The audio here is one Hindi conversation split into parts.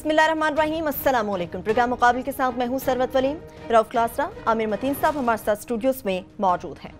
बिस्मिल्लाहिर्रहमानिर्रहीम, अस्सलाम वालेकुम। प्रोग्राम मुकाबिल के साथ मैं हूं सरवत वलीम। रऊफ क्लासरा, आमिर मतीन साहब हमारे साथ स्टूडियोज में मौजूद हैं।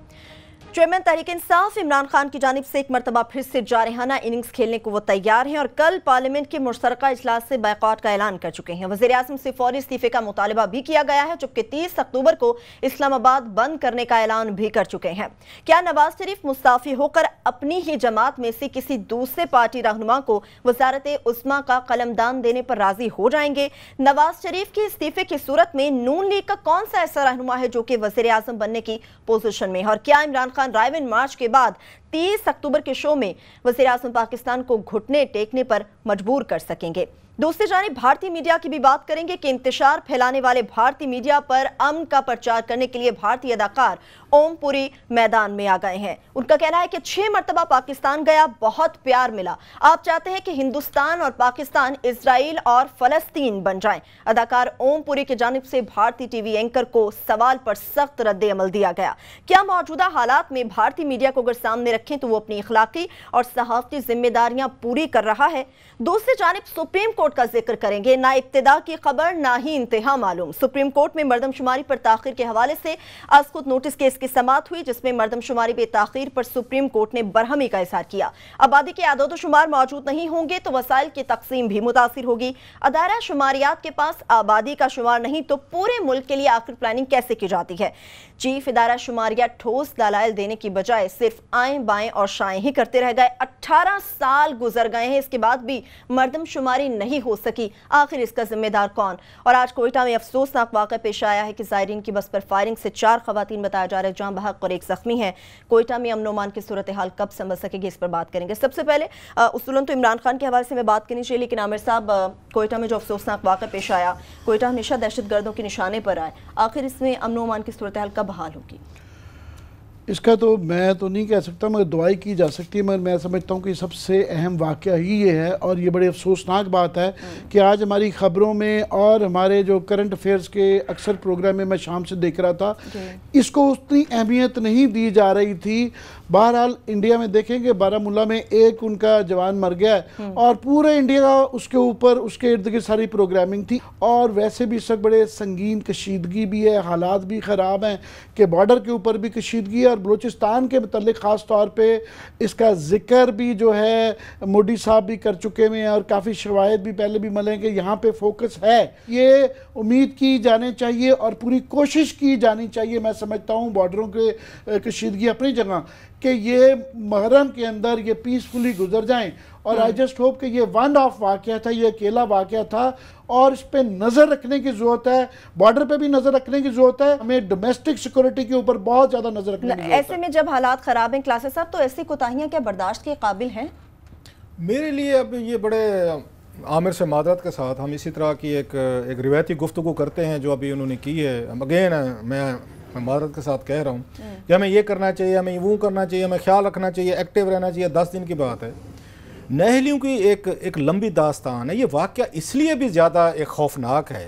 चेयरमैन तहरीक इंसाफ इमरान खान की जानिब से एक मरतबा फिर से जारहाना इनिंग्स खेलने को वो तैयार हैं और कल पार्लियामेंट के मुश्तरका इजलास से बायकॉट का ऐलान कर चुके हैं। वज़ीर आज़म से फौरी इस्तीफे का मुतालबा भी किया गया है, जबकि 30 अक्टूबर को इस्लामाबाद बंद करने का ऐलान भी कर चुके हैं। क्या नवाज शरीफ मुस्ताफी होकर अपनी ही जमात में से किसी दूसरे पार्टी रहनुमा को वजारत उस्मा का कलमदान देने पर राजी हो जाएंगे? नवाज शरीफ के इस्तीफे की सूरत में नून लीग का कौन सा ऐसा रहनुमा है जो कि वज़ीर आज़म बनने की पोजीशन में है? और क्या इमरान खान रायविन मार्च के बाद 30 अक्टूबर के शो में वज़ीर आज़म पाकिस्तान को घुटने टेकने पर मजबूर कर सकेंगे? दूसरी जानिब भारतीय मीडिया की भी बात करेंगे कि इंतशार फैलाने वाले भारतीय मीडिया पर अमन का प्रचार करने के लिए भारतीय अदाकार ओम पुरी मैदान में आ गए हैं। उनका कहना है कि 6 मरतबा पाकिस्तान गया, बहुत प्यार मिला। आप चाहते हैं कि हिंदुस्तान और पाकिस्तान इजराइल और फलस्तीन बन जाएं। अदाकार ओम पुरी की जानिब से भारतीय टीवी एंकर को सवाल पर सख्त रद्द अमल दिया गया। क्या मौजूदा हालात में भारतीय मीडिया को अगर सामने रखें तो वो अपनी इखलाकी और सहाफती जिम्मेदारियां पूरी कर रहा है? दूसरी जानिब सुप्रीम कोर्ट का जिक्र करेंगे। ना इब्तिदा की खबर ना ही इंतहा मालूम। सुप्रीम कोर्ट में मर्दमशुमारी पर ताखीर के हवाले से आज खुद नोटिस केस की समाअत हुई, जिसमें मर्दमशुमारी पे ताखीर पर सुप्रीम कोर्ट ने बरहमी का इजहार किया। आबादी के आदोदोशुमार मौजूद नहीं होंगे तो वसाइल की तकसीम भी मुतासिर होगी। अदारा शुमारियात के पास आबादी का शुमार नहीं तो पूरे मुल्क के लिए आखिर प्लानिंग कैसे की जाती है? चीफ इदारा शुमारियात ठोस दलाइल देने की बजाय सिर्फ आएं बाएं और शाएं ही करते रह गए। 18 साल गुजर गए हैं, इसके बाद भी मर्दमशुमारी नहीं हो सकी। आखिर इसका जिम्मेदार कौन? और आज कोयटा में अफसोसनाक वाक़या पेश आया है कि ज़ायरीन की बस पर फायरिंग से 4 खवातीन बताया जा रहा है जहां बहक और एक जख्मी है। कोयटा में अमन ओमान की सूरत हाल कब समझ सकेगी, इस पर बात करेंगे। सबसे पहले उसूलन तो इमरान खान के हवाले से मैं बात करनी चाहिए, लेकिन आमिर साहब, कोयटा में जो अफसोसनाक वाक़या पेश आया, कोयटा हमेशा दहशतगर्दों के निशाने पर आए, आखिर इसमें अमन ओमान की सूरत हाल कब बहाल होगी? इसका तो मैं तो नहीं कह सकता, मगर दुआई की जा सकती है। मगर मैं समझता हूँ कि सबसे अहम वाक़या ही ये है और ये बड़ी अफसोसनाक बात है कि आज हमारी ख़बरों में और हमारे जो करंट अफेयर्स के अक्सर प्रोग्राम में मैं शाम से देख रहा था, इसको उतनी अहमियत नहीं दी जा रही थी। बहरहाल इंडिया में देखेंगे बारामूला में एक उनका जवान मर गया है और पूरे इंडिया का उसके ऊपर उसके इर्द गिर्द सारी प्रोग्रामिंग थी। और वैसे भी इस वक्त बड़े संगीन कशीदगी भी है, हालात भी ख़राब हैं कि बॉर्डर के ऊपर भी कशीदगी है। और बलूचिस्तान के मतलब ख़ास तौर पे इसका जिक्र भी जो है मोदी साहब भी कर चुके हैं और काफ़ी शवायद भी पहले भी मिले कि यहाँ पे फोकस है। ये उम्मीद की जानी चाहिए और पूरी कोशिश की जानी चाहिए। मैं समझता हूँ बॉर्डरों के कशीदगी अपनी जगह कि ये मुहर्रम के अंदर ये पीसफुली गुजर जाएं। और आई जस्ट होप कि ये वन ऑफ वाक़या था, ये अकेला वाक़या था और इस पर नज़र रखने की ज़रूरत है। बॉर्डर पे भी नज़र रखने की ज़रूरत है, हमें डोमेस्टिक सिक्योरिटी के ऊपर बहुत ज़्यादा नज़र रखने की ज़रूरत है। ऐसे में जब हालात ख़राब हैं क्लासेस साहब, तो ऐसी कोताहियाँ क्या बर्दाश्त के काबिल हैं? मेरे लिए अब ये बड़े आमिर से मादरत के साथ हम इसी तरह की एक रिवायती गुफ्तगू करते हैं जो अभी उन्होंने की है। अगेन मैं मादरत के साथ कह रहा हूँ कि हमें ये करना चाहिए, हमें वो करना चाहिए, हमें ख्याल रखना चाहिए, एक्टिव रहना चाहिए। 10 दिन की बात है। नहलियों की एक लंबी दास्तान है। ये वाक़या इसलिए भी ज़्यादा एक खौफनाक है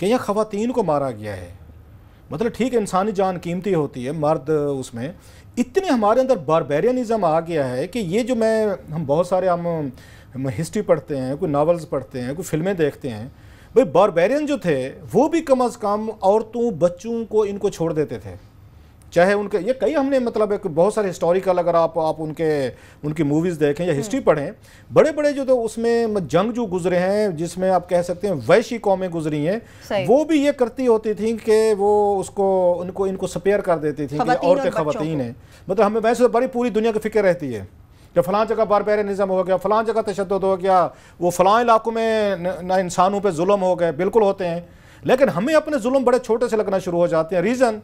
कि यहाँ ख़वातीन को मारा गया है। मतलब ठीक है, इंसानी जान कीमती होती है, मर्द उसमें इतने हमारे अंदर बारबेरियनिज़म आ गया है कि ये जो हम बहुत सारे हम हिस्ट्री पढ़ते हैं, कोई नावल्स पढ़ते हैं, कोई फिल्में देखते हैं, भाई बारबेरियन जो थे वो भी कम अज़ कम औरतों बच्चों को इनको छोड़ देते थे। चाहे उनके ये कई हमने मतलब एक बहुत सारे हिस्टोरिकल अगर आप उनकी मूवीज़ देखें या हिस्ट्री पढ़ें, बड़े बड़े जो तो उसमें जंग जो गुजरे हैं जिसमें आप कह सकते हैं वैशी कौमें गुजरी हैं, वो भी ये करती होती थी कि वो उसको इनको स्पेयर कर देती थी कि औरतें ख़वातीन हैं। मतलब हमें वैसे तो बड़ी पूरी दुनिया की फिक्र रहती है कि फ़लाँ जगह बारबेरियनिज़्म हो गया, फ़लाँ जगह तशद्दुद हो गया, वो फ़लाँ इलाकों में ना इंसानों पे जुल्म हो गए। बिल्कुल होते हैं, लेकिन हमें अपने जुल्म बड़े छोटे से लगना शुरू हो जाते हैं। रीज़न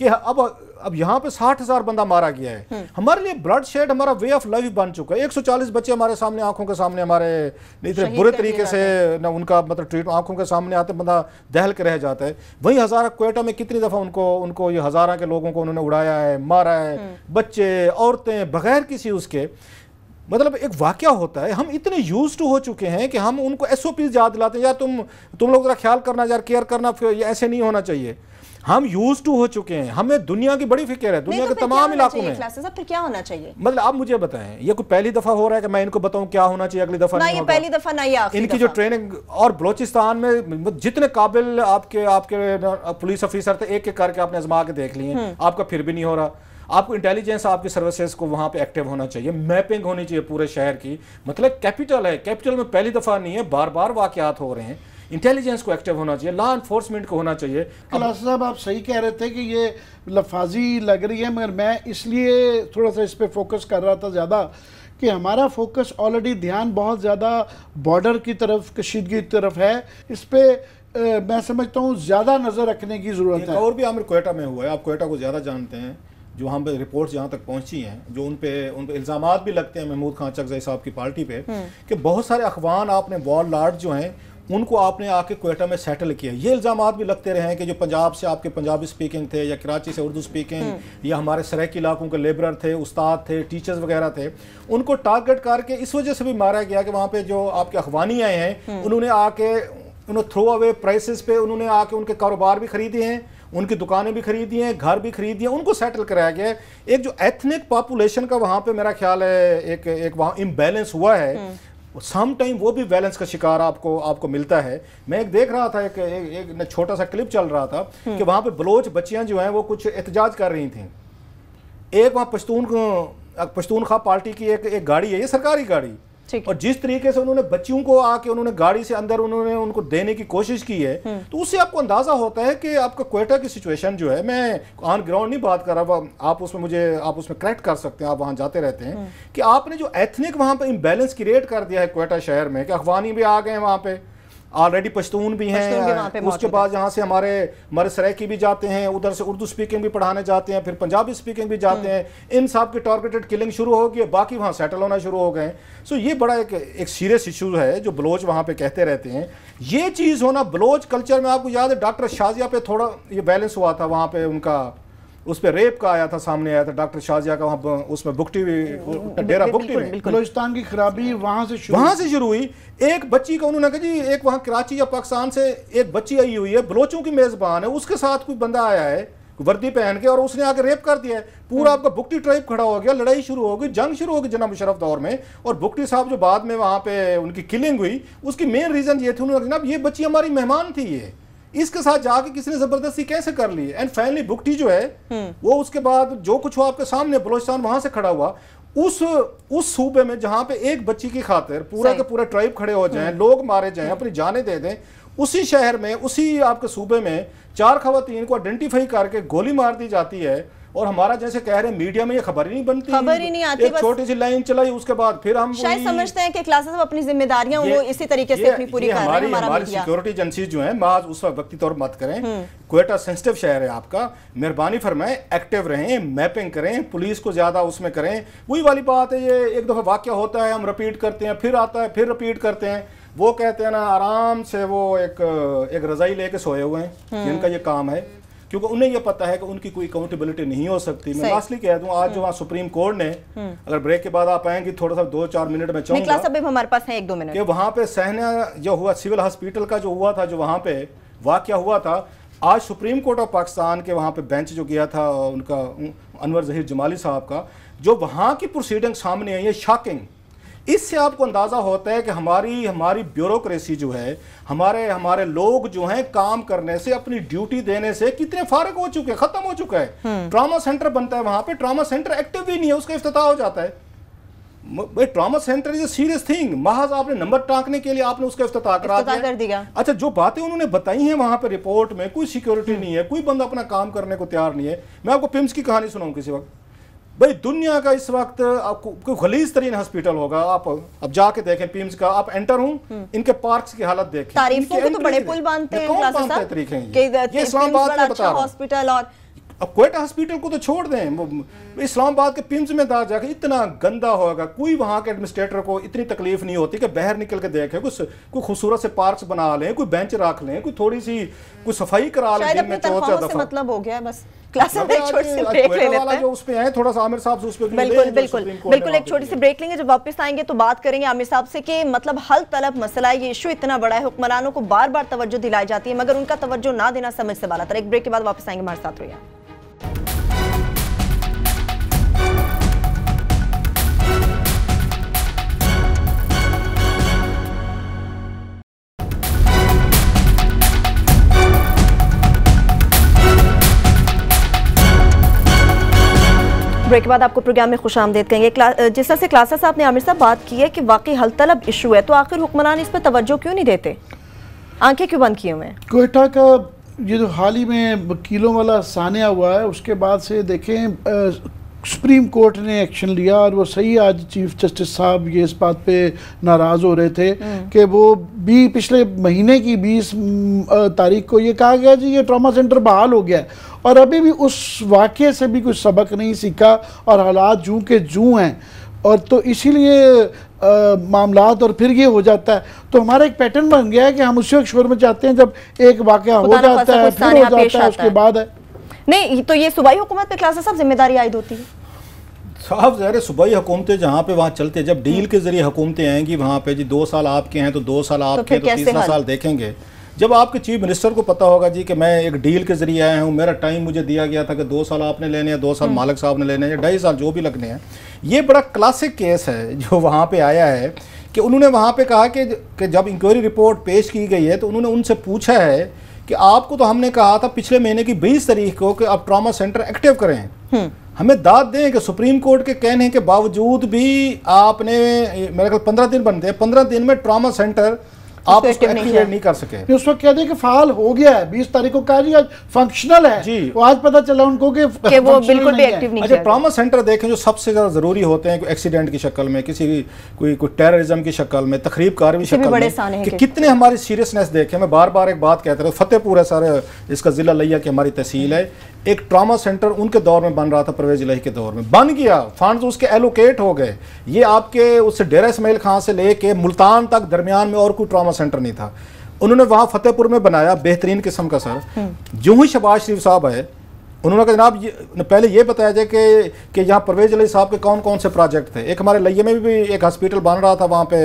कि अब यहाँ पे 60,000 बंदा मारा गया है। हमारे लिए ब्लड शेड हमारा वे ऑफ लाइफ बन चुका है। 140 बच्चे हमारे सामने, आंखों के सामने हमारे इतने बुरे तरीके से ना उनका मतलब ट्रीट आंखों के सामने आते बंदा दहल के रह जाता है। वहीं हज़ारा कोयटा में कितनी दफ़ा उनको ये हज़ारा के लोगों को उन्होंने उड़ाया है, मारा है, बच्चे औरतें बगैर किसी उसके। मतलब एक वाक़या होता है, हम इतने यूज टू हो चुके हैं कि हम उनको SOPs याद दिलाते हैं, यार तुम लोग ज़रा ख्याल करना, यार केयर करना, फिर ये ऐसे नहीं होना चाहिए। हम यूज टू हो चुके हैं, हमें दुनिया की बड़ी फिक्र है, दुनिया के तमाम इलाकों में। फिर क्या होना चाहिए? मतलब आप मुझे बताएं, ये कोई पहली दफा हो रहा है कि मैं इनको बताऊं क्या होना चाहिए, अगली दफा नहीं होगा? पहली दफा नहीं, इनकी जो ट्रेनिंग, और बलोचिस्तान में जितने काबिल आपके पुलिस ऑफिसर थे, एक एक करके आपने आजमा के देख लिए, आपका फिर भी नहीं हो रहा। आपको इंटेलिजेंस, आपकी सर्विसेज को वहां पे एक्टिव होना चाहिए, मैपिंग होनी चाहिए पूरे शहर की। मतलब कैपिटल है, कैपिटल में पहली दफा नहीं है, बार बार वाकयात हो रहे हैं। इंटेलिजेंस को एक्टिव होना चाहिए, लॉ एनफोर्समेंट को होना चाहिए। खलासा साहब आप सही कह रहे थे कि ये लफाजी लग रही है, मगर मैं इसलिए थोड़ा सा इस पर फोकस कर रहा था ज़्यादा कि हमारा फोकस ऑलरेडी ध्यान बहुत ज़्यादा बॉर्डर की तरफ, कशीदगी की तरफ है। इस पर मैं समझता हूँ ज़्यादा नज़र रखने की ज़रूरत है। और भी आमिर क्वेटा में हुआ है, आप क्वेटा को ज़्यादा जानते हैं। जो हम पे रिपोर्ट्स जहाँ तक पहुँची हैं, जो उन पे इल्ज़ामात भी लगते हैं महमूद खान चकज़ई साहब की पार्टी पे, कि बहुत सारे अखवान आपने वॉर लॉर्ड जो हैं उनको आपने आके क्वेटा में सेटल किया। ये इल्ज़ामात भी लगते रहे हैं कि जो पंजाब से आपके पंजाबी स्पीकिंग थे, या कराची से उर्दू स्पीकिंग, या हमारे सराइकी इलाकों के लेबरर थे, उस्ताद थे, टीचर्स वगैरह थे, उनको टारगेट करके इस वजह से भी मारा गया कि वहाँ पे जो आपके अखवानी आए हैं उन्होंने आके थ्रो अवे प्राइसेस पे उन्होंने आके उनके कारोबार भी खरीदे हैं, उनकी दुकानें भी खरीदी हैं, घर भी खरीदी हैं, उनको सेटल कराया गया है। एक जो एथनिक पॉपुलेशन का वहाँ पे मेरा ख्याल है एक वहाँ इम्बैलेंस हुआ है, सम टाइम वो भी बैलेंस का शिकार आपको मिलता है। मैं एक देख रहा था, एक छोटा सा क्लिप चल रहा था कि वहाँ पे बलोच बच्चियाँ जो हैं वो कुछ एहतजाज कर रही थी। एक वहाँ पश्तूनख्वा पार्टी की एक गाड़ी है, ये सरकारी गाड़ी, और जिस तरीके से उन्होंने बच्चियों को आके उन्होंने गाड़ी से अंदर उन्होंने उनको देने की कोशिश की है, तो उससे आपको अंदाजा होता है कि आपका क्वेटा की सिचुएशन जो है, मैं ऑन ग्राउंड नहीं बात कर रहा, आप उसमें करेक्ट कर सकते हैं, आप वहां जाते रहते हैं, कि आपने जो एथनिक वहां पे इम्बैलेंस क्रिएट कर दिया है क्वेटा शहर में, कि अफगानी भी आ गए वहां पे, ऑलरेडी पश्तून भी हैं, उसके बाद यहाँ से हमारे सराइकी भी जाते हैं, उधर से उर्दू स्पीकिंग भी पढ़ाने जाते हैं, फिर पंजाबी स्पीकिंग भी जाते हैं। इन सब की टारगेटेड किलिंग शुरू हो गई, बाकी वहाँ सेटल होना शुरू हो गए। सो ये बड़ा एक सीरियस इशू है जो बलोच वहाँ पे कहते रहते हैं। ये चीज़ होना बलोच कल्चर में, आपको याद है डॉक्टर शाजिया पे थोड़ा ये बैलेंस हुआ था, वहाँ पे उनका उस पर रेप का आया था, सामने आया था डॉक्टर शाजिया का, वहाँ उसमें बुकटी डेरा बुकटी में बलूचिस्तान की खराबी वहाँ से शुरू हुई। एक बच्ची का उन्होंने कहा जी, एक वहाँ कराची या पाकिस्तान से एक बच्ची आई हुई है, बलोचों की मेज़बान है, उसके साथ कोई बंदा आया है वर्दी पहन के, और उसने आके रेप कर दिया है। पूरा आपका बुकटी ट्राइब खड़ा हो गया, लड़ाई शुरू हो गई, जंग शुरू हो गई जनाब मुशर्रफ दौर में। और बुकटी साहब जो बाद में वहाँ पे उनकी किलिंग हुई, उसकी मेन रीज़न ये थी, उन्होंने जनाब ये बच्ची हमारी मेहमान थी, ये इसके साथ जाके किसी ने जबरदस्ती कैसे कर ली। एंड फाइनली बुकटी जो है वो उसके बाद जो कुछ हुआ आपके सामने, बलोचिस्तान वहां से खड़ा हुआ, उस सूबे में जहां पे एक बच्ची की खातिर पूरा के पूरा ट्राइब खड़े हो जाएं, लोग मारे जाएं, अपनी जानें दे दें, उसी शहर में, उसी आपके सूबे में 4 खवातीन को आइडेंटिफाई करके गोली मार दी जाती है। और हमारा जैसे कह रहे हैं मीडिया में ये खबर ही नहीं बनती, खबर ही नहीं आती, एक छोटी सी लाइन चलाई, उसके बाद फिर हम शायद समझते हैं कि क्लासेस में अपनी जिम्मेदारियां वो इसी तरीके से अपनी पूरी कर रहे हैं। हमारी सिक्योरिटी एजेंसी जो है, माज उस वक्त तौर मत करें, क्वेटा सेंसिटिव शहर है आपका, मेहरबानी फरमाएं एक्टिव रहें, मैपिंग करें, पुलिस को ज्यादा उसमें करें। वही वाली बात है, ये एक दफा वाकया होता है, हम रिपीट करते हैं, फिर आता है, फिर रिपीट करते हैं। वो कहते हैं ना, आराम से वो एक रजाई लेके सोए हुए हैं, जिनका ये काम है, क्योंकि उन्हें यह पता है कि उनकी कोई अकाउंटेबिलिटी नहीं हो सकती। मैं लास्टली कह दूं, आज जो वहाँ सुप्रीम कोर्ट ने, अगर ब्रेक के बाद आप आएंगे थोड़ा सा 2-4 मिनट में चाहूंगा, हमारे पास है 1-2 मिनट, कि वहाँ पे सहना जो हुआ, सिविल हॉस्पिटल का जो हुआ था, जो वहाँ पे वाकया हुआ था, आज सुप्रीम कोर्ट ऑफ पाकिस्तान के वहाँ पे बेंच जो गया था उनका, अनवर ज़हीर जमाली साहब का, जो वहाँ की प्रोसीडिंग सामने आई है, शॉकिंग। इससे आपको अंदाजा होता है कि हमारी ब्यूरोक्रेसी जो है, हमारे लोग जो हैं काम करने से, अपनी ड्यूटी देने से कितने फारिग हो चुके हैं, खत्म हो चुका है। ट्रॉमा सेंटर बनता है वहां पे, ट्रॉमा सेंटर एक्टिव भी नहीं है, उसका इफ्तिताह हो जाता है। भाई trauma centre is a serious thing, महज आपने नंबर टांकने के लिए आपने उसका इफ्तिताह कर दिया। अच्छा, जो बातें उन्होंने बताई हैं वहां पे रिपोर्ट में, कोई सिक्योरिटी नहीं है, कोई बंदा अपना काम करने को तैयार नहीं है। मैं आपको पिम्स की कहानी सुनाऊं किसी वक्त। भाई दुनिया का इस वक्त आपको कोई खलीज तरीन हॉस्पिटल होगा, आप अब जाके देखें पिम्स का, आप एंटर हूं, इनके पार्क्स की हालत देखें, तारीफों के तो बड़े पुल बांधते हैं, ये इस्लामाबाद में बता हॉस्पिटल। और अब क्वेटा हॉस्पिटल को तो छोड़ दें, इस्लामाबाद के पिम्स में जाके इतना गंदा होगा, कोई वहां के एडमिनिस्ट्रेटर को इतनी तकलीफ नहीं होती कि बाहर निकल के देखे, कोई खूबसूरत से पार्क्स बना लें, कोई बेंच रख लें, कोई थोड़ी सी कोई सफाई करा लें, दिन में 4 दफा। मतलब हो गया बस क्लास में एक छोटी सी ब्रेक ले लेते हैं। जो उस पे है थोड़ा सा आमिर साहब से उस पे बिल्कुल एक छोटी सी ब्रेक लेंगे। जब वापस आएंगे तो बात करेंगे आमिर साहब से कि मतलब हल तलब मसला है, ये इशू इतना बड़ा है, हुक्मरानों को बार बार तवज्जो दिलाई जाती है मगर उनका तवज्जो ना देना समझ से बाला था। एक ब्रेक के बाद वापस आएंगे, हमारे साथ रहिए। ब्रेक के बाद आपको प्रोग्राम में खुशामदीद कहेंगे। जिस तरह से क्लासा साहब ने आमिर साहब बात की है कि वाकई हल तलब इशू है, तो आखिर हुक्मरान इस पर तवज्जो क्यों नहीं देते, आंखें क्यों बंद किए हुए हैं? क्वेटा का ये जो हाल ही में वकीलों वाला सानिया हुआ है, उसके बाद से देखें सुप्रीम कोर्ट ने एक्शन लिया और वो सही, आज चीफ जस्टिस साहब ये इस बात पे नाराज़ हो रहे थे कि वो भी पिछले महीने की 20 तारीख को ये कहा गया जी ये ट्रॉमा सेंटर बहाल हो गया है, और अभी भी उस वाक़े से भी कुछ सबक नहीं सीखा और हालात जूं के जूं हैं, और तो इसीलिए मामलात और फिर ये हो जाता है। तो हमारा एक पैटर्न बन गया है कि हम उसी वक्त शोर में चाहते हैं जब एक वाक़या हो जाता है फिर हो जाता है, उसके बाद है नहीं। तो ये सूबाई हुकूमत पे क्लासा साहब जिम्मेदारी आयद होती है साहब। ज़ाहिर सूबाई हुकूमतें जहाँ पे वहाँ चलते, जब डील के जरिए हुकूमतें आएंगी वहाँ पे जी 2 साल आपके हैं तो 2 साल आपके, तो तीसरा साल देखेंगे। जब आपके चीफ मिनिस्टर को पता होगा जी कि मैं एक डील के जरिए आया हूँ, मेरा टाइम मुझे दिया गया था कि 2 साल आपने लेने हैं, 2 साल मालिक साहब ने लेने हैं, 2.5 साल जो भी लगने हैं। ये बड़ा क्लासिक केस है जो वहाँ पे आया है कि उन्होंने वहाँ पे कहा कि जब इंक्वायरी रिपोर्ट पेश की गई है तो उन्होंने उनसे पूछा है कि आपको तो हमने कहा था पिछले महीने की 20 तारीख को कि आप ट्रॉमा सेंटर एक्टिव करें, हमें दाद दें कि सुप्रीम कोर्ट के कहने के बावजूद भी आपने मेरे ख्याल 15 दिन बनते हैं, 15 दिन में ट्रॉमा सेंटर आप उसको एक्टिवेट नहीं कर सके। उस वक्त कह दें कि फाल हो गया है, 20 तारीख को कहा जी आज फंक्शनल है जी, वो आज पता चला उनको कि वो बिल्कुल भी एक्टिव नहीं है। अच्छा, ट्रॉमा सेंटर देखें जो सबसे ज़्यादा ज़रूरी होते हैं, कोई एक्सीडेंट की शक्ल में, किसी कोई टेररिज्म की शक्ल में, तकरीब कार की शक्ल में, कि कितने हमारी सीरियसनेस देखें। मैं बार बार एक बात कहता रहा, फतेहपुर है सारे इसका ज़िला लिया कि हमारी तहसील है, एक ट्रॉमा सेंटर उनके दौर में बन रहा था, परवेज इलाही के दौर में बन गया, फंड्स उसके एलोकेट हो गए। ये आपके उससे डेरा इस्माइल खां से लेके मुल्तान तक दरमियान में और कोई ट्रॉमा सेंटर नहीं था, उन्होंने वहाँ फतेहपुर में बनाया बेहतरीन किस्म का। सर जो ही शहबाज शरीफ साहब आए उन्होंने कहा जनाब पहले ये बताया जाए कि यहाँ परवेज अली साहब के कौन कौन से प्रोजेक्ट थे। एक हमारे लइये में भी एक हॉस्पिटल बन रहा था वहाँ पे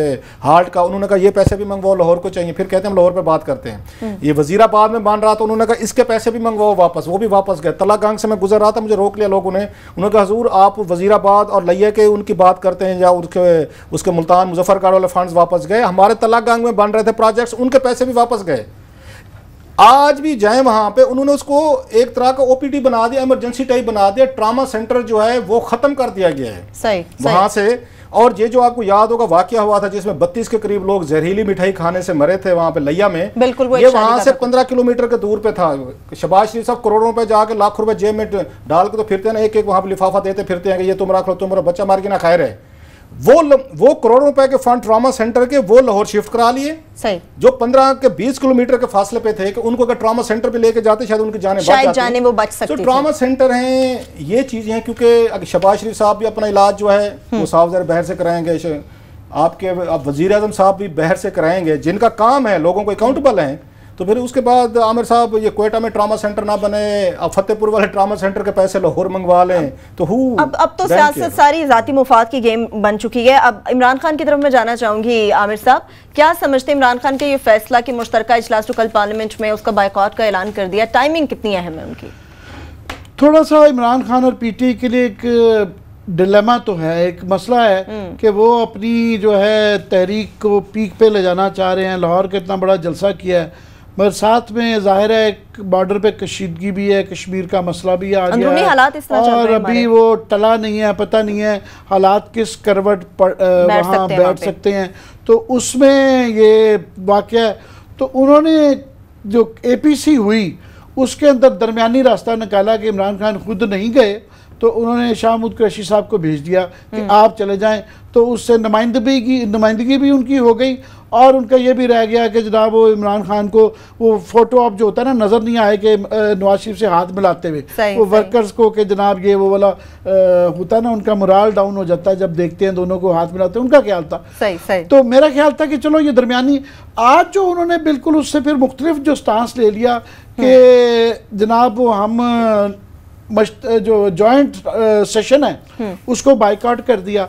हार्ट का, उन्होंने कहा ये पैसे भी मंगवाओ, लाहौर को चाहिए, फिर कहते हैं हम लाहौर पे बात करते हैं। ये वजीराबाद में बन रहा था, उन्होंने कहा इसके पैसे भी मंगवाओ वापस, वो भी वापस गए। तलागांग से मैं गुजर रहा था, मुझे रोक लिया लोगों ने, उन्होंने कहा हजूर आप वजीराबाद और लइये के उनकी बात करते हैं या उसके मुल्तान मुजफ्फरगढ़ वाले फंड्स वापस गए, हमारे तलागांग में बन रहे थे प्रोजेक्ट्स, उनके पैसे भी वापस गए। आज भी जाए वहां पे, उन्होंने उसको एक तरह का ओपीडी बना दिया, इमरजेंसी टाइप बना दिया, ट्रॉमा सेंटर जो है वो खत्म कर दिया गया है सही वहां से। और ये जो आपको याद होगा वाकया हुआ था जिसमें 32 के करीब लोग जहरीली मिठाई खाने से मरे थे वहां पे लिया में, बिल्कुल ये वहां से 15 किलोमीटर के दूर पे था। शहबाज शरीफ साहब करोड़ों रुपए जाके लाखों रुपए जेब में डाल के तो फिरते ना, एक एक वहां पे लिफाफा देते फिरते हैं कि ये तुम रख लो, तुम्हारा बच्चा मार के ना खाए रहे। वो करोड़ों रुपए के फंड ट्रॉमा सेंटर के वो लाहौर शिफ्ट करा लिए, सही, जो 15 के 20 किलोमीटर के फासले पे थे कि उनको अगर ट्रॉमा सेंटर पे लेके जाते शायद उनकी जाने वो बच सकती। तो ट्रॉमा सेंटर हैं, ये चीजें हैं, क्योंकि शहबाज शरीफ साहब भी अपना इलाज जो है वो साफ ज़रा बाहर से कराएंगे, आपके वजीर आज़म साहब भी बाहर से कराएंगे, जिनका काम है लोगों को अकाउंटेबल हैं। तो फिर उसके बाद आमिर साहब ये क्वेटा में ट्रॉमा सेंटर ना बने, अब फतेहपुर वाले ट्रॉमा सेंटर के पैसे लाहौर मंगवा लें, तो अब तो सियासत सारी ज़ाती मुफाद की गेम बन चुकी है। अब इमरान खान की तरफ मैं जाना चाहूंगी आमिर साहब, क्या समझते हैं इमरान खान के ये फैसला कि मुश्तरका इजलास जो कल पार्लियामेंट में उसका बायकॉट का ऐलान कर दिया, टाइमिंग कितनी अहम है उनकी? थोड़ा सा इमरान खान और पीटीआई के लिए एक डिलेमा तो है, एक मसला है कि वो अपनी जो है तहरीक को पीक पे ले जाना चाह रहे हैं, लाहौर का इतना बड़ा जलसा किया है, मगर साथ में जाहिर है एक बॉर्डर पे कशीदगी भी है, कश्मीर का मसला भी आ गया है हालात इस तरह और अभी वो टला नहीं है, पता नहीं है हालात किस करवट वहाँ बैठ सकते हैं। तो उसमें ये वाक़या, तो उन्होंने जो APC हुई उसके अंदर दरमियानी रास्ता निकाला कि इमरान खान खुद नहीं गए, तो उन्होंने शाह महमूद कुरैशी साहब को भेज दिया कि आप चले जाएं, तो उससे नुमाइंदगी भी उनकी हो गई। और उनका ये भी रह गया कि जनाब वो इमरान खान को वो फोटो ऑप जो होता है ना नज़र नहीं आए कि नवाज शरीफ से हाथ मिलाते हुए, वो वर्कर्स को कि जनाब ये वो वाला होता है ना, उनका मोराल डाउन हो जाता है जब देखते हैं दोनों को हाथ मिलाते हैं, उनका ख्याल था सही। तो मेरा ख्याल था कि चलो ये दरमियानी, आज जो उन्होंने बिल्कुल उससे फिर मुख्तलिफ जो स्टांस ले लिया कि जनाब वो हम जो जॉइंट सेशन है उसको बाइकआउट कर दिया।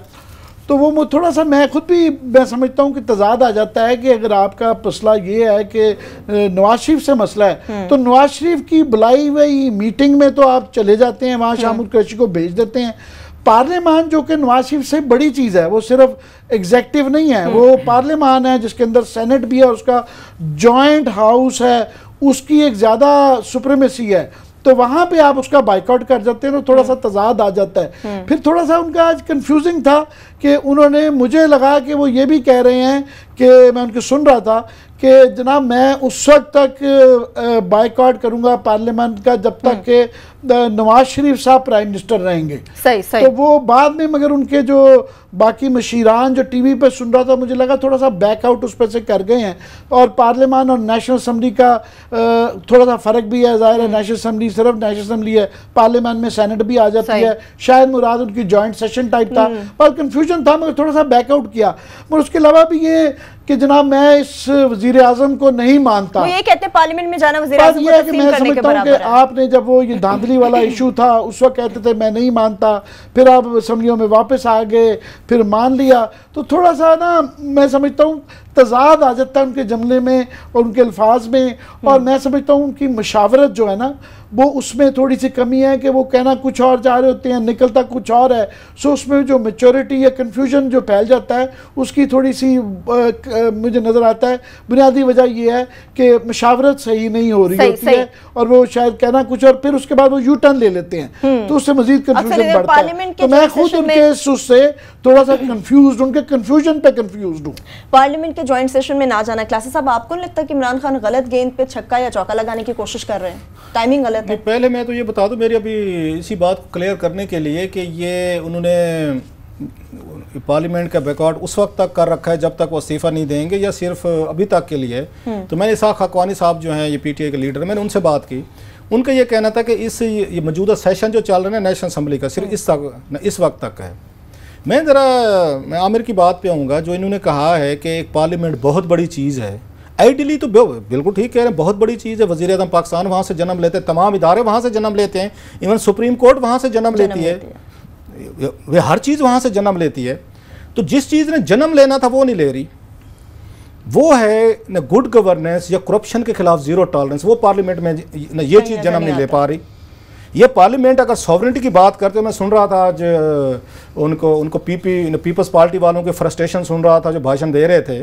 तो वो थोड़ा सा मैं खुद भी मैं समझता हूँ कि तजाद आ जाता है कि अगर आपका मसला ये है कि नवाज शरीफ से मसला है तो नवाज शरीफ की बुलाई हुई मीटिंग में तो आप चले जाते हैं, वहाँ शामुल कुरैशी को भेज देते हैं। पार्लियामान जो कि नवाज शरीफ से बड़ी चीज़ है, वो सिर्फ एग्जेक्टिव नहीं है, वो पार्लियामान है जिसके अंदर सेनेट भी है, उसका जॉइंट हाउस है, उसकी एक ज़्यादा सुप्रीमेसी है। तो वहाँ पे आप उसका बाइकआउट कर जाते हैं तो थोड़ा सा तजाद आ जाता है। फिर थोड़ा सा उनका आज कंफ्यूजिंग था कि उन्होंने, मुझे लगा कि वो ये भी कह रहे हैं कि मैं उनके सुन रहा था कि जनाब मैं उस वक्त तक बाइकआउट करूंगा पार्लियामेंट का जब तक कि नवाज शरीफ साहब प्राइम मिनिस्टर रहेंगे। सही सही। तो वो बाद में मगर उनके जो बाकी मशीरान जो टीवी पे सुन रहा था, मुझे लगा थोड़ा सा बैकआउट उस पर से कर गए हैं। और पार्लियामान और नेशनल असम्बली का थोड़ा सा फ़र्क भी है, ज़ाहिर है नेशनल असम्बली सिर्फ नेशनल असम्बली है, पार्लियामान में सेनेट भी आ जाती है। शायद मुराद उनकी जॉइंट सेशन टाइप था और कन्फ्यूजन था, मगर थोड़ा सा बैकआउट किया। मगर उसके अलावा भी ये कि जनाब मैं इस वज़ीर आज़म को नहीं मानता। वो ये कहते हैं पार्लियामेंट में जाना वज़ीर आज़म को तस्लीम करने के बराबर है। आपने जब वो ये धांधली वाला इशू था उस वक्त कहते थे मैं नहीं मानता, फिर आप असम्बलियों में वापस आ गए, फिर मान लिया। तो थोड़ा सा ना मैं समझता हूँ तजाद आ जाता है उनके जुमले में और उनके अल्फाज में। और मैं समझता हूँ उनकी मशावरत जो है ना वो उसमें थोड़ी सी कमी है कि वो कहना कुछ और चाह रहे होते हैं, निकलता कुछ और है। सो उसमें जो मैच्योरिटी या कन्फ्यूजन जो फैल जाता है उसकी थोड़ी सी मुझे नज़र आता है बुनियादी वजह ये है कि मशावरत सही नहीं हो रही होती है और वो शायद कहना कुछ और फिर उसके बाद वो यू टर्न ले लेते हैं, तो उससे मजीद कन्फ्यूजन बढ़ता है। तो मैं खुद उनके उससे थोड़ा सा कन्फ्यूज, उनके कन्फ्यूजन पे कन्फ्यूज हूँ। पार्लियामेंट के जॉइंट सेशन में ना जाना। क्लासेस साहब आपको नहीं लगता कि इमरान खान गलत गेंद पे छक्का या चौका लगाने की कोशिश कर रहे हैं, टाइमिंग गलत है? पहले मैं तो ये बता दूं मेरी अभी इसी बात को क्लियर करने के लिए कि ये उन्होंने पार्लियामेंट का बैकआउट उस वक्त तक कर रखा है जब तक वो इस्तीफा नहीं देंगे या सिर्फ अभी तक के लिए। तो मैंने इसाक हक़वानी साहब जो हैं ये पीटीआई के लीडर, मैंने उनसे बात की। उनका ये कहना था कि ये मौजूदा सेशन जो चल रहा है नेशनल असम्बली का सिर्फ इस वक्त तक है। मैं आमिर की बात पे आऊँगा जो इन्होंने कहा है कि एक पार्लियामेंट बहुत बड़ी चीज़ है। आइडियली तो बिल्कुल ठीक कह रहे हैं, बहुत बड़ी चीज़ है। वज़ीर आज़म पाकिस्तान वहाँ से जन्म लेते हैं, तमाम इदारे वहाँ से जन्म लेते हैं, इवन सुप्रीम कोर्ट वहाँ से जन्म लेती है, वे हर चीज़ वहाँ से जन्म लेती है। तो जिस चीज़ ने जन्म लेना था वो नहीं ले रही, वो है न गुड गवर्नेंस या करप्शन के खिलाफ ज़ीरो टॉलरेंस। वो पार्लियामेंट में ये चीज़ जन्म नहीं ले पा रही। ये पार्लियामेंट अगर सॉवरेनिटी की बात करते हो, मैं सुन रहा था आज उनको पीपल्स पार्टी वालों के फ्रस्ट्रेशन सुन रहा था जो भाषण दे रहे थे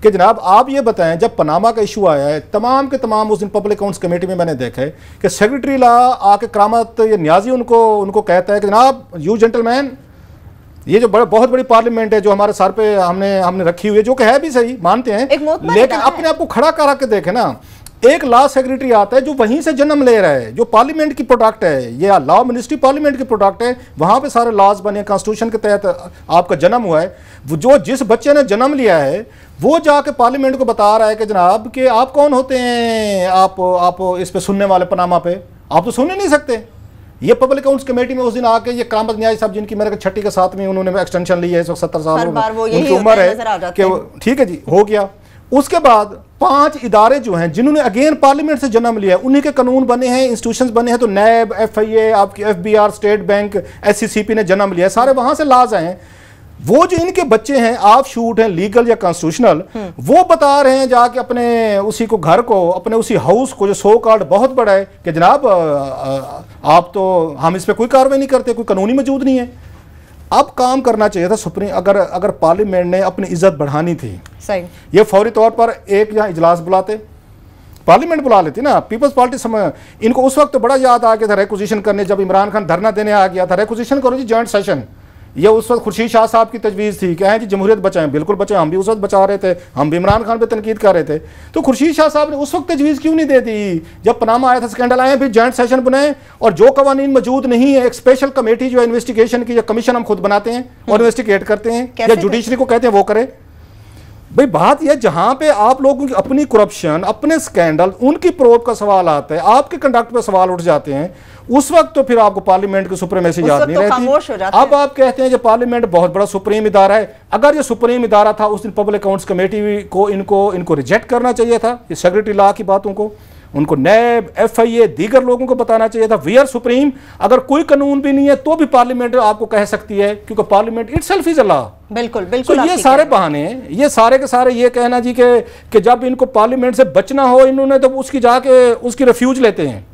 कि जनाब आप ये बताएं, जब पनामा का इशू आया है तमाम के तमाम उस दिन पब्लिक अकाउंट्स कमेटी में मैंने देखा है कि सेक्रेटरी ला आके करामत ये न्याजी उनको कहता है कि जनाब यू जेंटलमैन, ये जो बहुत बड़ी पार्लियामेंट है जो हमारे सर पे हमने रखी हुई है, जो कि है भी सही, मानते हैं, लेकिन अपने आप को खड़ा करा के देखे ना। एक लॉ सेक्रेटरी आता है जो वहीं से जन्म ले रहा है, जो पार्लियामेंट की प्रोडक्ट है, ये लॉ मिनिस्ट्री पार्लियामेंट की प्रोडक्ट है, वहाँ पे सारे लॉज बने, कॉन्स्टिट्यूशन के तहत आपका जन्म हुआ है। जो जिस बच्चे ने जन्म लिया है वो जाके पार्लियामेंट को बता रहा है कि जनाब कि आप कौन होते हैं, आप इस पे सुनने वाले पनामा पे, आप तो सुन ही नहीं सकते। ये पब्लिक अकाउंट्स कमेटी में उस दिन आके ये करामत न्याजी साहब जिनकी मेरे 6ठी के साथ में उन्होंने एक्सटेंशन ली है, इस वक्त 70 साल उनकी उम्र है कि ठीक है जी हो गया। उसके बाद 5 इदारे जो हैं जिन्होंने अगेन पार्लियामेंट से जन्म लिया है, उन्हीं के कानून बने हैं, इंस्टीट्यूशंस बने हैं। तो नैब, FIA, आपकी FBR, स्टेट बैंक, SCCP ने जन्म लिया है, सारे वहां से लाज आए हैं। वो जो इनके बच्चे हैं ऑफ शूट हैं, लीगल या कॉन्स्टिट्यूशनल, वो बता रहे हैं जाके अपने उसी को घर को, अपने उसी हाउस को जो सो कार्ड बहुत बड़ा है कि जनाब आप तो हम इस पर कोई कार्रवाई नहीं करते, कोई कानूनी मौजूद नहीं है। अब काम करना चाहिए था सुप्रीम, अगर पार्लियामेंट ने अपनी इज्जत बढ़ानी थी सही, ये फौरी तौर पर एक यहाँ इजलास बुलाते, पार्लियामेंट बुला लेती ना। पीपल्स पार्टी समय इनको उस वक्त बड़ा याद आ गया था रिक्विजिशन करने, जब इमरान खान धरना देने आ गया था, रिक्विजिशन करो जी जॉइंट सेशन। ये उस वक्त खुर्शीद शाह साहब की तजवीज़ थी कि जी जमहूरियत बचाएं, बिल्कुल बचाएं, हम भी उस वक्त बचा रहे थे, हम भी इमरान खान पे तनकीद कर रहे थे। तो खुर्शीद शाह साहब ने उस वक्त तजवीज़ क्यों नहीं दे दी जब पनामा आया था, स्कैंडल आए, फिर जॉइंट सेशन बनाए और जो कवानीन मौजूद नहीं है, एक स्पेशल कमेटी जो है इन्वेस्टिगेशन की, या कमीशन हम खुद बनाते हैं और इन्वेस्टिगेट करते हैं, या जुडिशरी को कहते हैं वो करे। भाई बात यह जहां पे आप लोगों की अपनी करप्शन, अपने स्कैंडल, उनकी प्रोब का सवाल आता है, आपके कंडक्ट पे सवाल उठ जाते हैं, उस वक्त तो फिर आपको पार्लियामेंट की सुप्रीमेसी याद नहीं रहती। अब आप कहते हैं कि पार्लियामेंट बहुत बड़ा सुप्रीम इदारा है। अगर ये सुप्रीम इदारा था उस दिन पब्लिक अकाउंट्स कमेटी को इनको रिजेक्ट करना चाहिए था, ये सेक्रेटरी लॉ की बातों को, उनको नैब, FIA, दीगर लोगों को बताना चाहिए था वी आर सुप्रीम। अगर कोई कानून भी नहीं है तो भी पार्लियामेंट आपको कह सकती है, क्योंकि parliament itself is a law. बिल्कुल बिल्कुल। तो ये सारे बहाने हैं, ये सारे के सारे ये कहना जी कि जब इनको पार्लियामेंट से बचना हो इन्होंने तो उसकी जाके उसकी रिफ्यूज लेते हैं,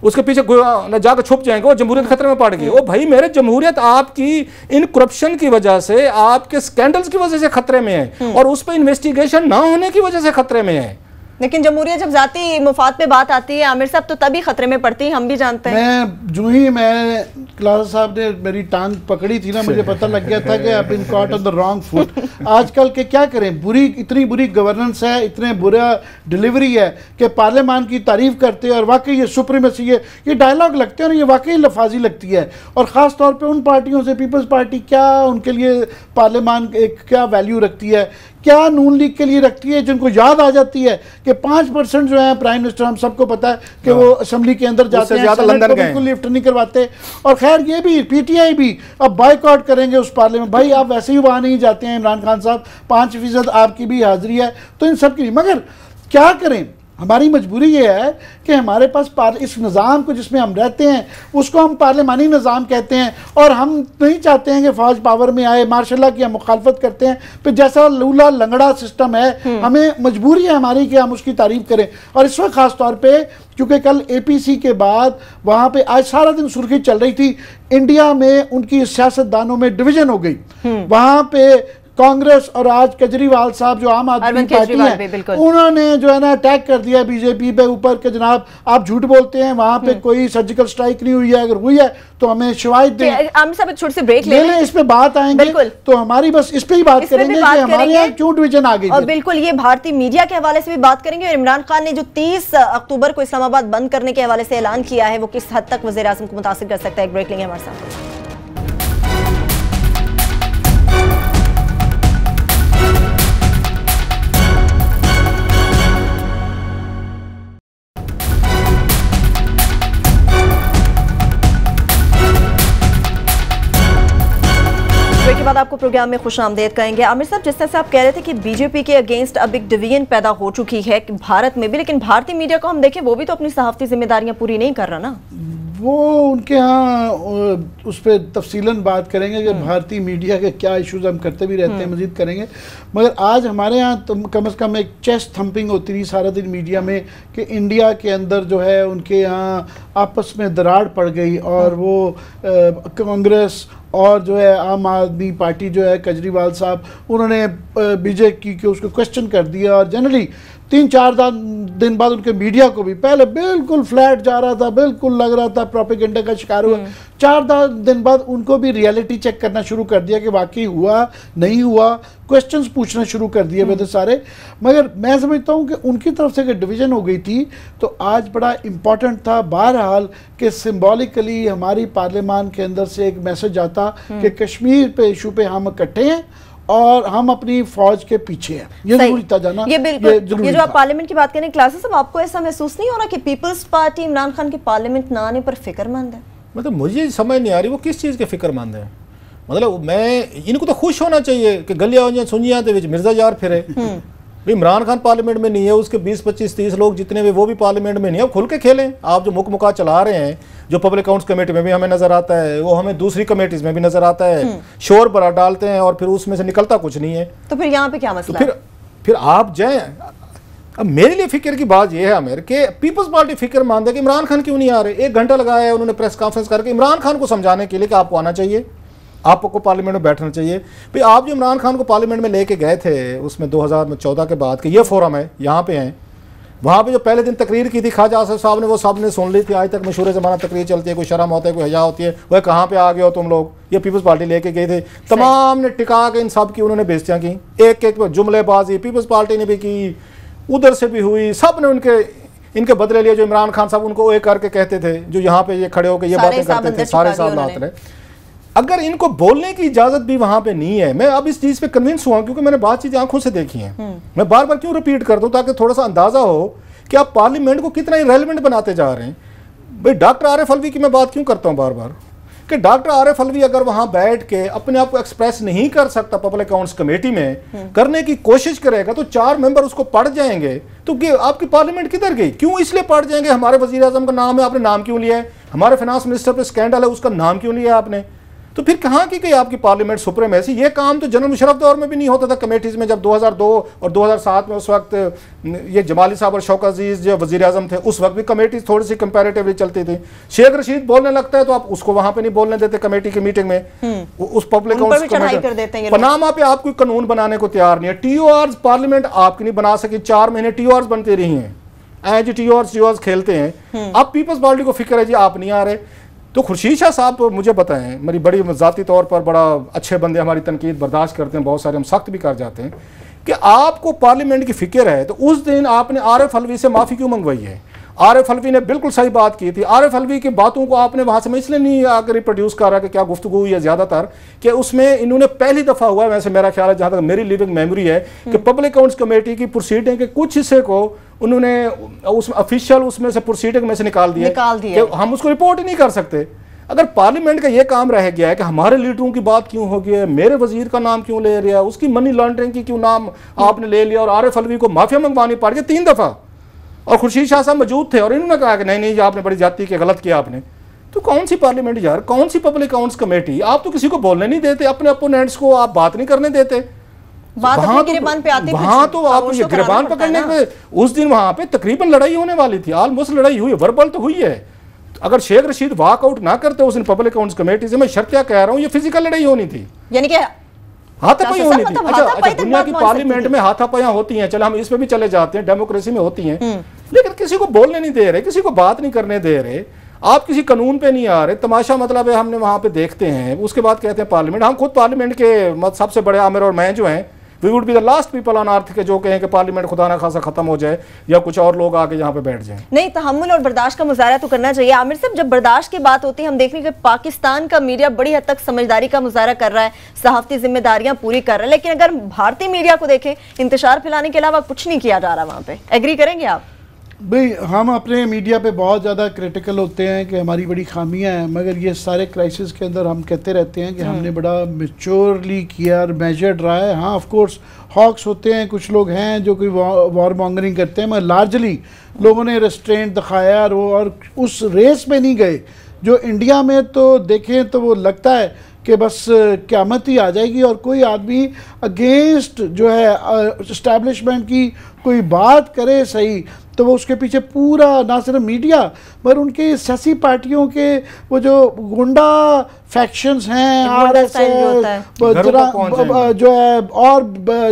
उसके पीछे जाकर छुप जाएंगे, वो जमहूरियत खतरे में पड़ गई। ओ भाई मेरे जमहूरियत आपकी इन करप्शन की वजह से, आपके स्कैंडल्स की वजह से खतरे में है और उस पर इन्वेस्टिगेशन ना होने की वजह से खतरे में है। लेकिन जमहूरियत जब जाती मुफाद पे बात आती है आमिर साहब, तो तभी खतरे में पड़ती है, हम भी जानते हैं। मैं जो ही मैं क्लास साहब ने मेरी टांग पकड़ी थी ना, मुझे पता लग गया था कि आप in caught on the wrong foot. आजकल के क्या करें, बुरी इतनी बुरी गवर्नेंस है, इतने बुरा डिलीवरी है कि पार्लियामान की तारीफ करते हैं और वाकई ये सुप्रीमेसी है, ये डायलॉग लगते हैं और ये वाकई लफाजी लगती है। और ख़ास तौर पे उन पार्टियों से, पीपल्स पार्टी क्या उनके लिए पार्लियामान एक क्या वैल्यू रखती है, क्या नून लीग के लिए रखती है, जिनको याद आ जाती है कि 5% जो है प्राइम मिनिस्टर, हम सबको पता है कि वो असेंबली के अंदर जाते हैं, लंदन बिल्कुल लिफ्ट नहीं करवाते। और खैर ये भी PTI भी अब बायकॉट करेंगे उस पार्लियामेंट। भाई आप वैसे ही वहाँ नहीं जाते हैं इमरान खान साहब, 5% आपकी भी हाजिरी है, तो इन सब की। मगर क्या करें, हमारी मजबूरी ये है कि हमारे पास इस निज़ाम को जिसमें हम रहते हैं उसको हम पार्लियामानी निज़ाम कहते हैं और हम नहीं चाहते हैं कि फ़ौज पावर में आए, मार्शल लॉ की हम मुखालफत करते हैं। फिर जैसा लूला लंगड़ा सिस्टम है, हमें मजबूरी है हमारी कि हम उसकी तारीफ करें। और इस वक्त ख़ास तौर पे क्योंकि कल APC के बाद वहाँ पे आज सारा दिन सुर्खी चल रही थी, इंडिया में उनकी सियासतदानों में डिवीज़न हो गई। वहाँ पे कांग्रेस और आज केजरीवाल साहब जो आम आदमी पार्टी है, उन्होंने जो है ना अटैक कर दिया BJP पे ऊपर के जनाब आप झूठ बोलते हैं, वहां पे कोई सर्जिकल स्ट्राइक नहीं हुई है, अगर हुई है तो हमें शिवायत दें। आमिर साहब एक छोटी सी ब्रेक ले लें, इस पे बात आएंगे तो हमारी बस इस पे ही बात करेंगे कि हमारे यहाँ क्यों डिवीजन आ गई। और बिल्कुल ये भारतीय मीडिया के हवाले से भी बात करेंगे और इमरान खान ने जो 30 अक्टूबर को इस्लामाबाद बंद करने के हवाले से ऐलान किया है वो किस हद तक वज़ीर आज़म को मुतासिर कर सकता है। एक ब्रेक लेंगे हमारे साथ। के बाद आपको प्रोग्राम में खुशामदीद कहेंगे। आमिर साहब, जिस तरह से आप कह रहे थे कि बीजेपी के अगेंस्ट अब एक डिवीजन पैदा हो चुकी है भारत में भी, लेकिन भारतीय मीडिया को हम देखें वो भी तो अपनी सहाफ़ती जिम्मेदारियां पूरी नहीं कर रहा ना। वो उनके यहाँ उस पर तफसीलन बात करेंगे कि भारतीय मीडिया के क्या इश्यूज हम करते भी रहते हैं, मजीद करेंगे। मगर आज हमारे यहाँ तो कम से कम एक चेस्ट थंपिंग होती रही सारा दिन मीडिया में कि इंडिया के अंदर जो है उनके यहाँ आपस में दरार पड़ गई और वो कांग्रेस और जो है आम आदमी पार्टी जो है केजरीवाल साहब, उन्होंने बीजेपी के उसको क्वेश्चन कर दिया और जनरली 3-4 दिन बाद उनके मीडिया को भी पहले बिल्कुल फ्लैट जा रहा था, बिल्कुल लग रहा था प्रोपेगेंडा का शिकार हुआ। 4 दिन बाद उनको भी रियलिटी चेक करना शुरू कर दिया कि वाकई हुआ नहीं हुआ, क्वेश्चंस पूछना शुरू कर दिए वैसे सारे। मगर मैं समझता हूँ कि उनकी तरफ से अगर डिवीज़न हो गई थी तो आज बड़ा इम्पॉर्टेंट था बहरहाल कि सिम्बॉलिकली हमारी पार्लियामान के अंदर से एक मैसेज आता कि कश्मीर पे इशू पे हम इकट्ठे हैं और हम अपनी फौज के पीछे हैं। ये जरूरी था जाना। ये जो आप पार्लियामेंट की बात करें क्लासेस, अब आपको ऐसा महसूस नहीं हो रहा कि पीपल्स पार्टी इमरान खान के पार्लियामेंट ना आने पर फिक्रमंद है? मतलब मुझे समझ नहीं आ रही वो किस चीज़ के फिक्रमंद है। मतलब मैं इनको तो खुश होना चाहिए कि गलियां सुनिया के मिर्जा यार फिरे। इमरान खान पार्लियामेंट में नहीं है, उसके 20-25-30 लोग जितने भी वो भी पार्लियामेंट में नहीं है। खुल के खेलें। आप जो मुकमुका चला रहे हैं, जो पब्लिक अकाउंट्स कमेटी में भी हमें नजर आता है, वो हमें दूसरी कमेटीज में भी नजर आता है, शोर बड़ा डालते हैं और फिर उसमें से निकलता कुछ नहीं है। तो फिर यहाँ पे क्या मसला है? फिर आप जाएं। अब मेरे लिए फिक्र की बात यह है आमिर कि पीपल्स पार्टी फिक्र मान है कि इमरान खान क्यों नहीं आ रहे। 1 घंटा लगाया है उन्होंने प्रेस कॉन्फ्रेंस करके इमरान खान को समझाने के लिए कि आपको आना चाहिए, आपको पार्लियामेंट में बैठना चाहिए। भाई आप जो इमरान खान को पार्लियामेंट में लेके गए थे उसमें 2014 के बाद कि ये फोरम है, यहाँ पे हैं, वहाँ पे जो पहले दिन तकरीर की थी ख्वाजा आसिफ साहब ने, वो सब ने सुन ली थी। आज तक मशहूर ज़माना तकरीर चलती है, कोई शर्म होता है, कोई हया होती है। वह कहाँ पे आ गए हो तुम लोग, ये पीपल्स पार्टी लेके गए थे। तमाम ने टिका के इन सब की उन्होंने बेइज्जतियाँ की, एक जुमलेबाजी पीपल्स पार्टी ने भी की, उधर से भी हुई, सब ने इनके बदले लिए। जो इमरान खान साहब उनको एक करके कहते थे, जो यहाँ पे ये खड़े होकर ये बातें करते थे, सारे साहब लाते रहे। अगर इनको बोलने की इजाजत भी वहां पे नहीं है, मैं अब इस चीज पे कन्विंस हुआ क्योंकि मैंने बात चीजें आंखों से देखी हैं। मैं बार बार क्यों रिपीट कर दूं, ताकि थोड़ा सा अंदाजा हो कि आप पार्लियामेंट को कितना इरेलेवेंट बनाते जा रहे हैं। भाई डॉक्टर आरिफ अलवी की मैं बात क्यों करता हूं बार बार कि डॉक्टर आरिफ अलवी अगर वहां बैठ के अपने आप को एक्सप्रेस नहीं कर सकता पब्लिक अकाउंट्स कमेटी में, करने की कोशिश करेगा तो 4 मेंबर उसको पढ़ जाएंगे, तो आपकी पार्लियामेंट किधर गई? क्यों इसलिए पढ़ जाएंगे? हमारे वजीर आजम का नाम है, आपने नाम क्यों लिया है? हमारे फाइनेंस मिनिस्टर पे स्कैंडल है, उसका नाम क्यों लिया आपने? तो फिर कहाँ की गई आपकी पार्लियामेंट सुप्रीमेसी? ये काम तो जनरल मुशर्रफ दौर में भी नहीं होता था कमेटीज में, जब 2002 और 2007 में उस वक्त ये जमाली साहब और शौकत अजीज जो वजीर आजम थे, उस वक्त भी कमेटीज थोड़ी सी कंपैरेटिवली चलती थी। शेख रशीद बोलने लगता है तो आप उसको वहां पे नहीं बोलने देते कमेटी की मीटिंग में, उस पब्लिक पनामा पे आप कोई कानून बनाने को तैयार नहीं है। TORs पार्लियामेंट आपकी नहीं बना सकी, 4 महीने TORs बनती रही हैं, एज TORs खेलते हैं। अब पीपल्स पार्टी को फिक्र है जी आप नहीं आ रहे। तो खुर्शीद शाह साहब मुझे बताएं, मेरी बड़ी ज़ाती तौर पर बड़ा अच्छे बंदे, हमारी तनकीद बर्दाश्त करते हैं, बहुत सारे हम सख्त भी कर जाते हैं, कि आपको पार्लियामेंट की फिक्र है तो उस दिन आपने आरिफ अलवी से माफ़ी क्यों मंगवाई है? आरिफ अलवी ने बिल्कुल सही बात की थी। आरिफ अलवी की बातों को आपने वहाँ से, मैं इसलिए नहीं आकर रिप्रोड्यूस कर रहा कि क्या गुफ्तगू हुई है ज़्यादातर, कि उसमें इन्होंने पहली दफ़ा हुआ है, वैसे मेरा ख्याल है जहाँ तक मेरी लिविंग मेमोरी है, कि पब्लिक अकाउंट्स कमेटी की प्रोसीडिंग के कुछ हिस्से को उन्होंने उस ऑफिशियल उसमें से प्रोसीडिंग में से निकाल दिया कि हम उसको रिपोर्ट ही नहीं कर सकते। अगर पार्लियामेंट का ये काम रह गया है कि हमारे लीडरों की बात क्यों हो गई है, मेरे वजीर का नाम क्यों ले रहा है, उसकी मनी लॉन्ड्रिंग की क्यों नाम आपने ले लिया, और आरिफ अलवी को माफिया मंगवानी पड़ गई 3 दफ़ा, और खुर्शीद शाह साहब मौजूद थे और इन्होंने कहा कि नहीं नहीं आपने बड़ी जाती के गलत किया आपने। तो कौन सी पार्लियामेंट यार, कौन सी पब्लिक अकाउंट्स कमेटी? आप तो किसी को बोलने नहीं देते, अपने अपोनेंट्स को आप बात नहीं करने देते। वहां तो आप ये गिरबान पकड़ने के, उस दिन वहां पे तकरीबन लड़ाई होने वाली थी, ऑलमोस्ट लड़ाई हुई, वर्बल तो हुई है। अगर शेख रशीद वॉकआउट ना करते उस दिन पब्लिक अकाउंट्स कमेटी से, मैं शर्तिया कह रहा हूं, ये फिजिकल लड़ाई होनी थी, यानी कि हाथापाई होनी थी। अच्छा दुनिया की पार्लियामेंट में हाथापाइयां होती हैं, चलो हम इसमें भी चले जाते हैं, डेमोक्रेसी में होती हैं, लेकिन किसी को बोलने नहीं दे रहे, किसी को बात नहीं करने दे रहे, आप किसी कानून पे नहीं आ रहे। तमाशा मतलब है हमने वहां पे देखते हैं, उसके बाद कहते हैं पार्लियामेंट। हम खुद पार्लियामेंट के सबसे बड़े आमिर और मैं जो हैं, we would be the last people on earth के जो कहें कि पार्लियामेंट खुदा ना खासा खत्म हो जाए या कुछ और लोग आके यहाँ पे बैठ जाएं। नहीं, तहम्मुल और बर्दाश्त का मुजाहरा तो करना चाहिए। आमिर साहब, जब बर्दाश्त की बात होती है, हम देख रहे हैं कि पाकिस्तान का मीडिया बड़ी हद तक समझदारी का मुजाहरा कर रहा है, सहाफती जिम्मेदारियां पूरी कर रहा है, लेकिन अगर भारतीय मीडिया को देखें, इंतशार फैलाने के अलावा कुछ नहीं किया जा रहा वहां पे। एग्री करेंगे आप? भाई हम अपने मीडिया पे बहुत ज़्यादा क्रिटिकल होते हैं कि हमारी बड़ी खामियां हैं, मगर ये सारे क्राइसिस के अंदर हम कहते रहते हैं कि हमने बड़ा मेच्योरली किया और मेजर्ड रहा है। हाँ ऑफ कोर्स हॉक्स होते हैं, कुछ लोग हैं जो कोई वॉर मॉन्गरिंग करते हैं, मगर लार्जली लोगों ने रेस्ट्रेंट दिखाया और उस रेस में नहीं गए जो इंडिया में तो देखें तो वो लगता है कि बस क़यामत ही आ जाएगी और कोई आदमी अगेंस्ट जो है इस्टेब्लिशमेंट की कोई बात करे सही तो वो उसके पीछे पूरा ना सिर्फ मीडिया पर उनके सियासी पार्टियों के वो जो गुंडा फैक्शंस हैं, जो है और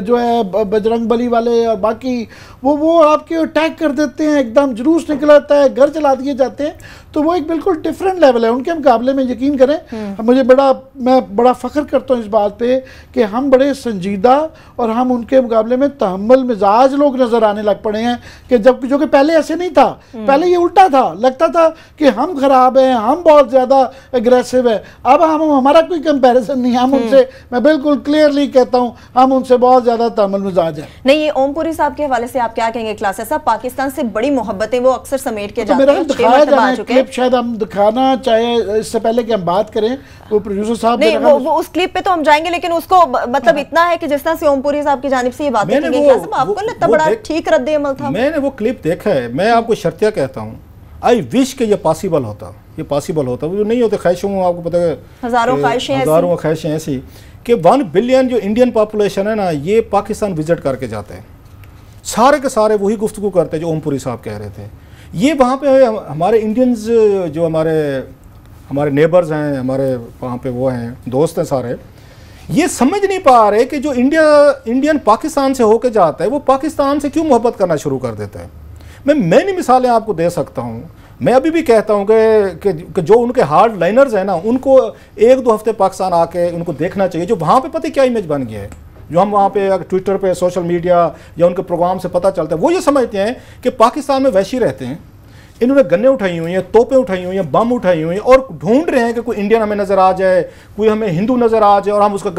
जो है बजरंग बली वाले और बाकी वो आपके अटैक कर देते हैं, एकदम जुलूस निकल आता है, घर चला दिए जाते हैं। तो वो एक बिल्कुल डिफरेंट लेवल है उनके मुकाबले में। यकीन करें मैं बड़ा फ़ख्र करता हूँ इस बात पे कि हम बड़े संजीदा और हम उनके मुकाबले में तहम्मुल मिजाज लोग नज़र आने लग पड़े हैं कि जब जो कि पहले ऐसे नहीं था। पहले ये उल्टा था, लगता था कि हम खराब हैं, हम बहुत ज़्यादा एग्रेसिव है। अब हमारा कोई कंपैरिजन नहीं, हम उनसे, मैं बिल्कुल क्लियरली कहता हूँ, हम उनसे बहुत ज़्यादा तहम्मुल मिजाज है। नहीं, ये ओमपुरी साहब के हवाले से आप क्या कहेंगे? क्लासेस साहब, पाकिस्तान से बड़ी मोहब्बतें वो अक्सर समेट के जाते हैं, दिखाया जाना क्लिप शायद हम दिखाना चाहे इससे पहले कि हम बात करें, वो प्रोड्यूसर साहब नहीं वो उस क्लिप पे तो हम जाएंगे, लेकिन उसको मतलब इतना है कि जिस तरह से ओमपुरी साहब की जानिब से ये बातें की गई, आपको लगता बड़ा ठीक रद्द अमल था? मैंने वो क्लिप देखा है, मैं आपको शर्तिया कहता हूँ, आई विश कि ये पॉसिबल होता, ये पॉसिबल होता, वो नहीं होते ख्वाहिशों, आपको पता है हज़ारों ख्वाहिशें ऐसी कि 1 बिलियन जो इंडियन पॉपुलेशन है ना, ये पाकिस्तान विजिट करके जाते हैं, सारे के सारे वही गुफ्तगू करते हैं जो ओमपुरी साहब कह रहे थे। ये वहाँ पे हमारे इंडियंस जो हमारे नेबर्स हैं, हमारे वहाँ पे वो हैं, दोस्त हैं सारे, ये समझ नहीं पा रहे कि जो इंडियन पाकिस्तान से होके जाता है वो पाकिस्तान से क्यों मोहब्बत करना शुरू कर देता है। मैंने मिसालें आपको दे सकता हूँ। मैं अभी भी कहता हूँ कि जो उनके हार्ड लाइनर्स हैं ना, उनको 1-2 हफ्ते पाकिस्तान आके उनको देखना चाहिए, जो वहाँ पे पता क्या इमेज बन गया है, जो हम वहाँ पे ट्विटर पे, सोशल मीडिया या उनके प्रोग्राम से पता चलता है। वो ये समझते हैं कि पाकिस्तान में वैसे ही रहते हैं, इन्होंने गन्ने उठाई हुई हैं, तोपें उठाई हुई हैं, बम उठाई हुई हैं और ढूंढ रहे हैं कि कोई इंडियन हमें नज़र आ जाए, कोई हमें हिंदू नज़र आ जाए और हम उसका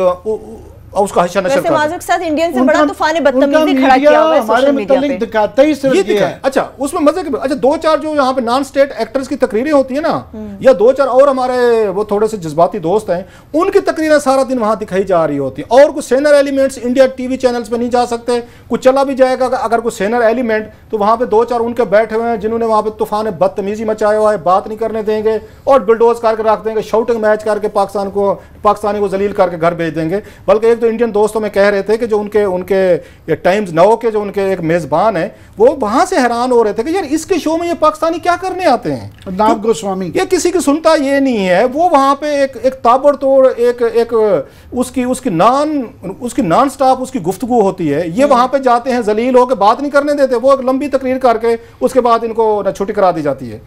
और उसका हशा नशर वैसे माजूर के साथ इंडियन से बड़ा तूफान बदतमीजी खड़ा किया हुआ है सोशल मीडिया पे। दिखाता ही सिर्फ ये है। अच्छा, उसमें मजे के अच्छा 2-4 जो यहाँ पे नॉन स्टेट एक्टर्स की तकरीरें होती है ना, या 2-4 और हमारे वो थोड़े से जज्बाती दोस्त हैं, उनकी तकरीरें सारा दिन वहां दिखाई जा रही होती है। और कुछ सेनर एलिमेंट्स इंडिया टीवी चैनल्स पे नहीं जा सकते, कुछ चला भी जाएगा अगर कुछ सेनर एलिमेंट, तो वहां पे 2-4 उनके बैठे हुए हैं जिन्होंने वहां पे तूफान बदतमीजी मचाया हुआ है, बात नहीं करने देंगे और बुलडोज करके रख देंगे, शाउटिंग मैच करके पाकिस्तानी को जलील करके घर भेज देंगे। बल्कि एक तो इंडियन दोस्तों में कह रहे थे कि जो उनके टाइम्स नाउ के जो उनके एक मेजबान है, वो वहां से हैरान हो रहे थे कि यार इसके शो में ये पाकिस्तानी क्या करने आते हैं। नाम गोस्वामी ये किसी की सुनता ये नहीं है। वो वहां पे एक ताबड़तोड़ एक उसकी नॉन स्टॉप उसकी गुफ्तगू होती है। ये वहां पे जाते हैं, जलील होकर बात नहीं करने देते, वो एक लंबी तकरीर करके उसके बाद इनको छुट्टी करा दी जाती है।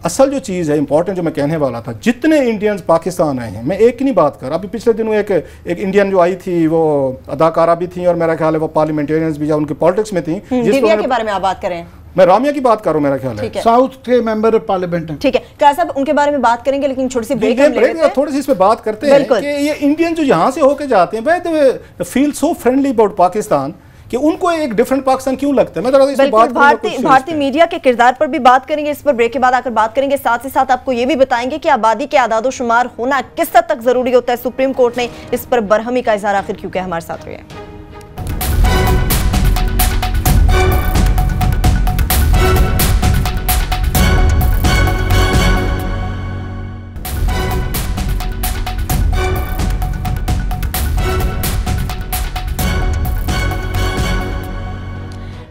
असल जो चीज़ है इंपॉर्टेंट जो मैं कहने वाला था, जितने इंडियंस पाकिस्तान आए हैं, मैं एक ही नहीं बात कर, अभी पिछले दिनों एक इंडियन जो आई थी, वो अदाकारा भी थी और मेरा ख्याल है वो पार्लियामेंटेरियंस भी या उनकी पॉलिटिक्स में थी। दिव्या के बारे में आप बात करें, मैं रामिया की बात कर रहा हूं, मेरा ख्याल है साउथ के मेंबर पार्लियामेंट। ठीक है क्या साहब, उनके बारे में बात करेंगे, लेकिन छोटी सी ब्रेक हम ले लेते हैं। थोड़ी सी इस पे बात करते हैं कि ये इंडियन जो यहाँ से होके जाते हैं, feel so friendly about Pakistan कि उनको एक डिफरेंट पाकिस्तान क्यों लगता है। मैं भारतीय मीडिया के किरदार पर भी बात करेंगे, इस पर ब्रेक के बाद आकर बात करेंगे। साथ ही साथ आपको ये भी बताएंगे कि आबादी के आदादोशुमार होना किस हद तक जरूरी होता है, सुप्रीम कोर्ट ने इस पर बरहमी का इजहार आखिर क्यों किया। हमारे साथ रहिए।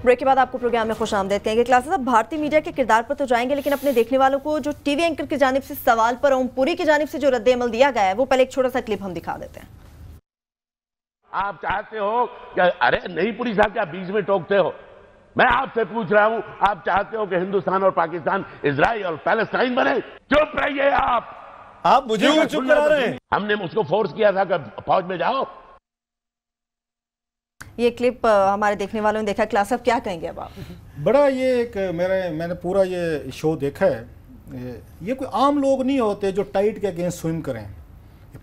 ब्रेक के बाद आपको प्रोग्राम में खुश आमदेद कहेंगे। क्लासेस अब भारतीय मीडिया के किरदार पर तो जाएंगे, लेकिन अपने देखने वालों को जो टीवी एंकर की जानिब से सवाल पर ओमपुरी की जानिब से जो रद्द-ए-अमल दिया गया है, वो पहले एक छोटा सा क्लिप हम दिखा देते हैं। आप चाहते हो कि अरे नहीं पुरी साहब क्या बीच में टोकते हो, मैं आपसे पूछ रहा हूं, आप चाहते हो कि हिंदुस्तान और पाकिस्तान इजराइल और पैलेस्टाइन बने? चुप रहिए आप मुझे क्यों चुप करा रहे हैं? हमने उसको फोर्स किया था कि फौज में जाओ। ये क्लिप हमारे देखने वालों ने देखा। क्लास अब क्या कहेंगे अब आप? बड़ा ये एक मैंने पूरा ये शो देखा है। ये कोई आम लोग नहीं होते जो टाइट के अगेंस्ट स्विम करें।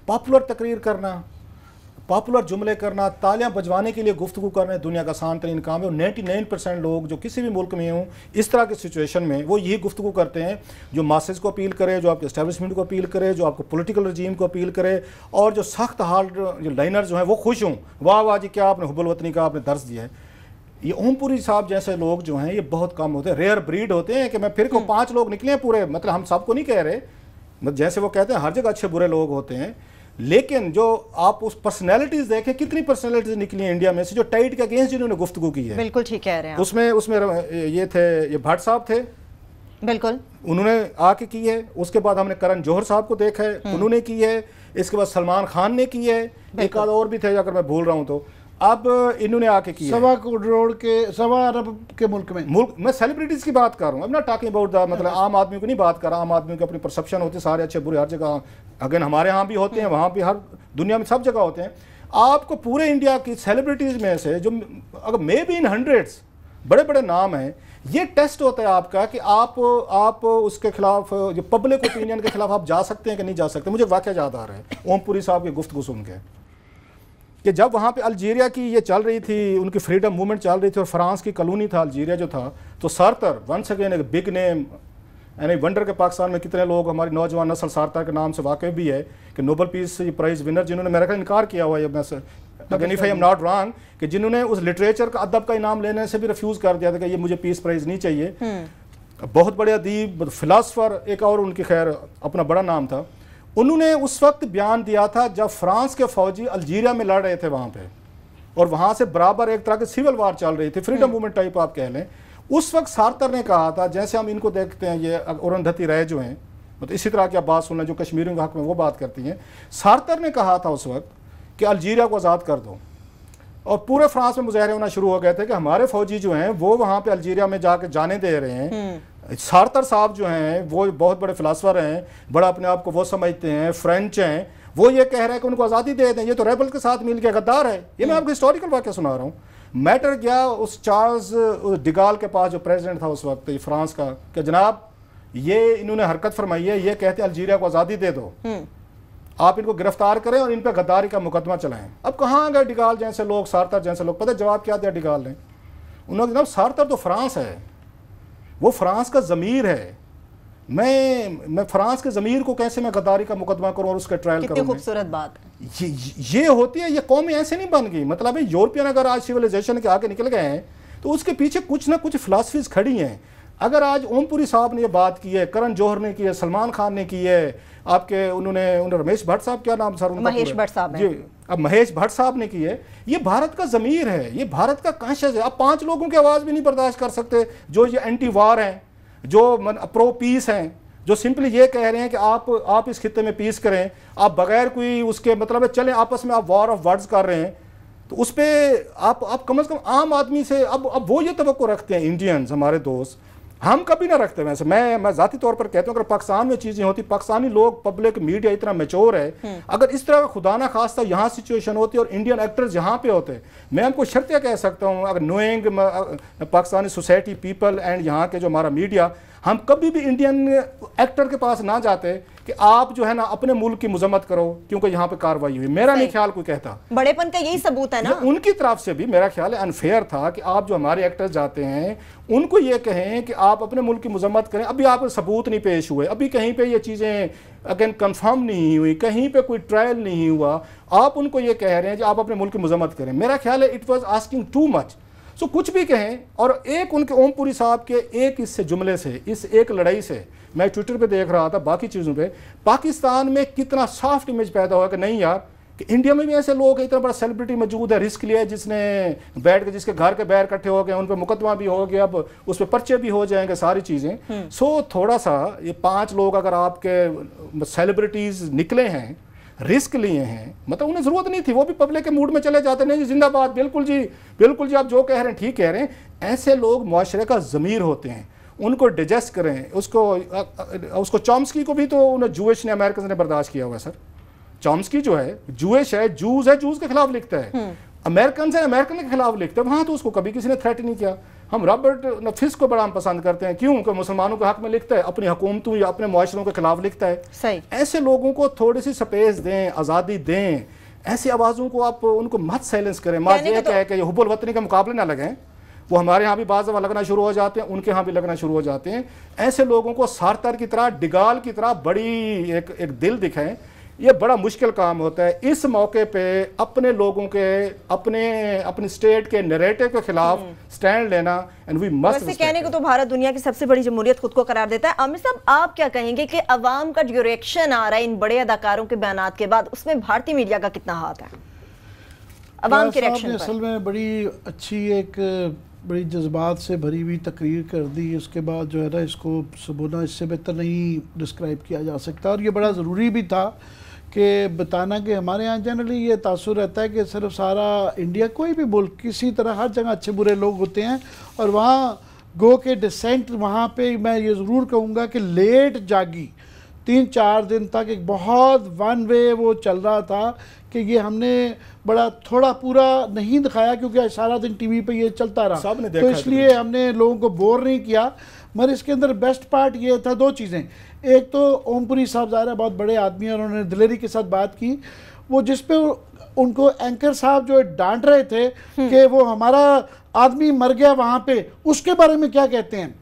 पॉपुलर तकरीर करना, पॉपुलर जुमले करना, तालियां बजवाने के लिए गुफ्तगू करना दुनिया का आसान तरीन काम है। और 99% लोग जो किसी भी मुल्क में हों इस तरह की सिचुएशन में वो यही गुफ्तगू करते हैं जो मासेस को अपील करे, जो आपके एस्टेब्लिशमेंट को अपील करे, जो आपको पॉलिटिकल रजीम को अपील करे, और जो सख्त हाल जो लाइनर जो हैं वो खुश हों, वाह वाह जी क्या आपने हुब्बुल वतनी का आपने दर्ज दिया है। ये ओमपुरी साहब जैसे लोग जो हैं ये बहुत कम होते हैं, रेयर ब्रीड होते हैं। कि मैं फिर को 5 लोग निकले पूरे, मतलब हम सबको नहीं कह रहे, जैसे वो कहते हैं हर जगह अच्छे बुरे लोग होते हैं, लेकिन जो आप उस पर्सनैलिटीज देखें, कितनी पर्सनैलिटीज निकली हैं इंडिया में से जो टाइट के अगेंस्ट जिन्होंने गुफ्तगू की है। बिल्कुल ठीक कह रहे हैं। उसमें ये थे, ये भट्ट साहब थे, बिल्कुल उन्होंने आके की है। उसके बाद हमने करण जौहर साहब को देखा है, उन्होंने की है। इसके बाद सलमान खान ने की है, एक आध और भी थे अगर मैं भूल रहा हूँ तो। अब इन्होंने आके की 1.25 अरब के मुल्क मैं सेलिब्रिटीज की बात कर रहा हूँ, अब ना टॉकिंग अबाउट द, मतलब आम आदमी को नहीं बात कर रहा। आम आदमी की अपनी परसेप्शन होती है, सारे अच्छे बुरे हर जगह, अगेन हमारे यहाँ भी होते हैं, वहाँ भी, हर दुनिया में सब जगह होते हैं। आपको पूरे इंडिया की सेलिब्रिटीज में से जो अगर मे बी इन हंड्रेड्स बड़े बड़े नाम हैं, ये टेस्ट होता है आपका कि आप उसके खिलाफ, जो पब्लिक ओपिनियन के खिलाफ आप जा सकते हैं कि नहीं जा सकते। मुझे वाकया याद आ रहा है ओमपुरी साहब की गुफ्तगू सुन के कि जब वहाँ पे अल्जीरिया की ये चल रही थी, उनकी फ्रीडम मूवमेंट चल रही थी और फ्रांस की कॉलोनी था अल्जीरिया जो था, तो सारतर वंस अगेन एक बिग नेम, यानी वंडर के पाकिस्तान में कितने लोग हमारी नौजवान नस्ल सारतर के नाम से वाकिफ भी है कि नोबल पीस प्राइज़ विनर जिन्होंने मेरा ख्याल इनकार किया हुआ है, again if I am not wrong, कि जिन्होंने उस लिटरेचर का अदब का इनाम लेने से भी रिफ्यूज़ कर दिया था कि ये मुझे पीस प्राइज़ नहीं चाहिए। बहुत बड़े अदीब, फिलासफर, एक और उनकी खैर अपना बड़ा नाम था, उन्होंने उस वक्त बयान दिया था जब फ्रांस के फौजी अल्जीरिया में लड़ रहे थे वहाँ पे, और वहाँ से बराबर एक तरह की सिविल वार चल रही थी, फ्रीडम मूवमेंट टाइप आप कह लें। उस वक्त सारतर ने कहा था, जैसे हम इनको देखते हैं ये अरुंधति राय जो हैं, मतलब इसी तरह की आप बात सुन लें जो कश्मीरियों के हक में वो बात करती हैं, सारतर ने कहा था उस वक्त कि अल्जीरिया को आज़ाद कर दो, और पूरे फ्रांस में मुजाहरे होना शुरू हो गए थे कि हमारे फौजी जो हैं वो वहाँ पे अल्जीरिया में जाके जाने दे रहे हैं। सारतर साहब जो हैं वो बहुत बड़े फिलासफर हैं, बड़ा अपने आप को वो समझते हैं, फ्रेंच हैं, वो ये कह रहे हैं कि उनको आज़ादी दे दें, ये तो रेबल के साथ मिल के गद्दार है। ये मैं आपको हिस्टोरिकल वाक़या सुना रहा हूँ। मैटर गया उस चार्ल्स डिगाल के पास जो प्रेसिडेंट था उस वक्त फ्रांस का, कि जनाब ये इन्होंने हरकत फरमाई है, ये कहते अल्जीरिया को आज़ादी दे दो। आप इनको गिरफ्तार करें और इन पर गद्दारी का मुकदमा चलाएं। अब कहाँ गए डिगाल जैसे लोग, सारतर जैसे लोग? पता जवाब क्या दिया डिगाल ने? उन्होंने कहा सारतर तो फ्रांस है, वो फ्रांस का ज़मीर है, मैं फ्रांस के ज़मीर को कैसे मैं गद्दारी का मुकदमा करूं और उसका ट्रायल करूं? खूबसूरत बात है। ये होती है, ये कौमें ऐसे नहीं बन गई। मतलब है यूरोपियन अगर आज सिविलाइजेशन के आगे निकल गए हैं तो उसके पीछे कुछ ना कुछ फिलासफीज खड़ी हैं। अगर आज ओमपुरी साहब ने ये बात की है, करण जौहर ने की है, सलमान खान ने की है, आपके उन्होंने रमेश भट्ट साहब, क्या नाम सर उनका? महेश भट्ट साहब जी, अब महेश भट्ट साहब ने की है। ये भारत का ज़मीर है, ये भारत का कॉन्शियस है। आप 5 लोगों की आवाज़ भी नहीं बर्दाश्त कर सकते जो ये एंटी वार हैं, जो प्रो पीस हैं, जो सिंपली ये कह रहे हैं कि आप इस खित्ते में पीस करें, आप बगैर कोई उसके मतलब चलें आपस में, आप वॉर ऑफ वर्ड्स कर रहे हैं। तो उस पर आप कम से कम आम आदमी से अब वो ये तवक्को रखते हैं इंडियंस, हमारे दोस्त, हम कभी ना रखते। वैसे मैं ज़ाती तौर पर कहता हूँ अगर पाकिस्तान में चीज़ें होती, पाकिस्तानी लोग, पब्लिक मीडिया इतना मैच्योर है, अगर इस तरह का खुदा ना खास्ता यहाँ सिचुएशन होती और इंडियन एक्टर्स यहाँ पे होते, मैं हमको शर्तिया कह सकता हूँ, अगर knowing Pakistani society, people and यहाँ के जो हमारा मीडिया, हम कभी भी इंडियन एक्टर के पास ना जाते कि आप जो है ना अपने मुल्क की मजम्मत करो क्योंकि यहाँ पे कार्रवाई हुई। मेरा नहीं ख्याल कोई कहता, बड़ेपन का यही सबूत है ना। उनकी तरफ से भी मेरा ख्याल है अनफेयर था कि आप जो हमारे एक्टर्स जाते हैं उनको ये कहें कि आप अपने मुल्क की मजम्मत करें। अभी आप सबूत नहीं पेश हुए, अभी कहीं पे ये चीज़ें अगेन कंफर्म नहीं हुई, कहीं पे कोई ट्रायल नहीं हुआ, आप उनको ये कह रहे हैं कि आप अपने मुल्क की मजम्मत करें। मेरा ख्याल है it was asking too much. So कुछ भी कहें, और एक उनके ओमपुरी साहब के एक इससे जुमले से, इस एक लड़ाई से, मैं ट्विटर पे देख रहा था, बाकी चीज़ों पे पाकिस्तान में कितना सॉफ्ट इमेज पैदा हुआ कि नहीं यार, कि इंडिया में भी ऐसे लोग हैं, इतना बड़ा सेलिब्रिटी मौजूद है, रिस्क लिया है, जिसने बैठ के, जिसके घर के बाहर इकट्ठे हो गए, उन पर मुकदमा भी हो गया, अब उस पर पर्चे भी हो जाएंगे, सारी चीज़ें। सो थोड़ा सा ये 5 लोग अगर आपके सेलिब्रिटीज़ निकले हैं, रिस्क लिए हैं, मतलब उन्हें ज़रूरत नहीं थी, वो भी पब्लिक के मूड में चले जाते, नहीं जी जिंदाबाद, बिल्कुल जी आप जो कह रहे हैं ठीक कह रहे हैं। ऐसे लोग मुआशरे का ज़मीर होते हैं, उनको डिजेस्ट करें। उसको चॉम्स्की को भी तो उन्हें जूइश ने, अमेरिकन ने बर्दाश्त किया हुआ है सर। चॉम्स्की जो है जूइश है, जूज के खिलाफ लिखता है, अमेरिकन के खिलाफ लिखता है, वहाँ तो उसको कभी किसी ने थ्रेट नहीं किया। हम रॉबर्ट नफिस को बड़ा हम पसंद करते हैं, क्यों? कि मुसलमानों के हक में लिखता है, अपनी हुकूमतों या अपने मुआशरों के खिलाफ लिखता है। सही। ऐसे लोगों को थोड़ी सी स्पेस दें, आज़ादी दें, ऐसी आवाज़ों को आप उनको मत साइलेंस करें। माँ ये कहे कि हुब्बुल वतनी के मुकाबले ना लगें, वो हमारे यहाँ भी बाज़ दफ़ा लगना शुरू हो जाते हैं, उनके यहाँ भी लगना शुरू हो जाते हैं। ऐसे लोगों को सारतर की तरह, डिगाल की तरह बड़ी एक दिल दिखाएं। ये बड़ा मुश्किल काम होता है। इस मौके पे अपने लोगों के, अपने स्टेट के नैरेटिव के खिलाफ स्टैंड लेना, एंड वी मस्ट। वैसे कहने को तो भारत दुनिया की सबसे बड़ी जमहूरियत खुद को करार देता है। आमिर साहब, आप क्या कहेंगे कि अवाम का जो रिएक्शन आ रहा है इन बड़े अदाकारों के बयानात के बाद, उसमें भारतीय मीडिया का कितना हाथ है अवाम के रिएक्शन पर? असल में बड़ी अच्छी, एक बड़ी जज्बात से भरी हुई तकरीर कर दी। उसके बाद जो है ना, इसको सबूना इससे बेहतर नहीं डिस्क्राइब किया जा सकता, और ये बड़ा ज़रूरी भी था कि बताना कि हमारे यहाँ जनरली ये तासुर रहता है कि सिर्फ सारा इंडिया, कोई भी मुल्क, किसी तरह हर जगह अच्छे बुरे लोग होते हैं, और वहाँ गो के डिसेंट, वहाँ पे मैं ये ज़रूर कहूँगा कि लेट जागी 3-4 दिन तक एक बहुत वन वे वो चल रहा था कि ये हमने बड़ा थोड़ा पूरा नहीं दिखाया क्योंकि सारा दिन टीवी पे ये चलता रहा, तो इसलिए हमने लोगों को बोर नहीं किया। मगर इसके अंदर बेस्ट पार्ट ये था, 2 चीज़ें। एक तो ओमपुरी साहब ज़ाहिर बहुत बड़े आदमी हैं और उन्होंने दिलेरी के साथ बात की, वो जिस पे उनको एंकर साहब जो डांट रहे थे कि वो हमारा आदमी मर गया वहाँ पे, उसके बारे में क्या कहते हैं।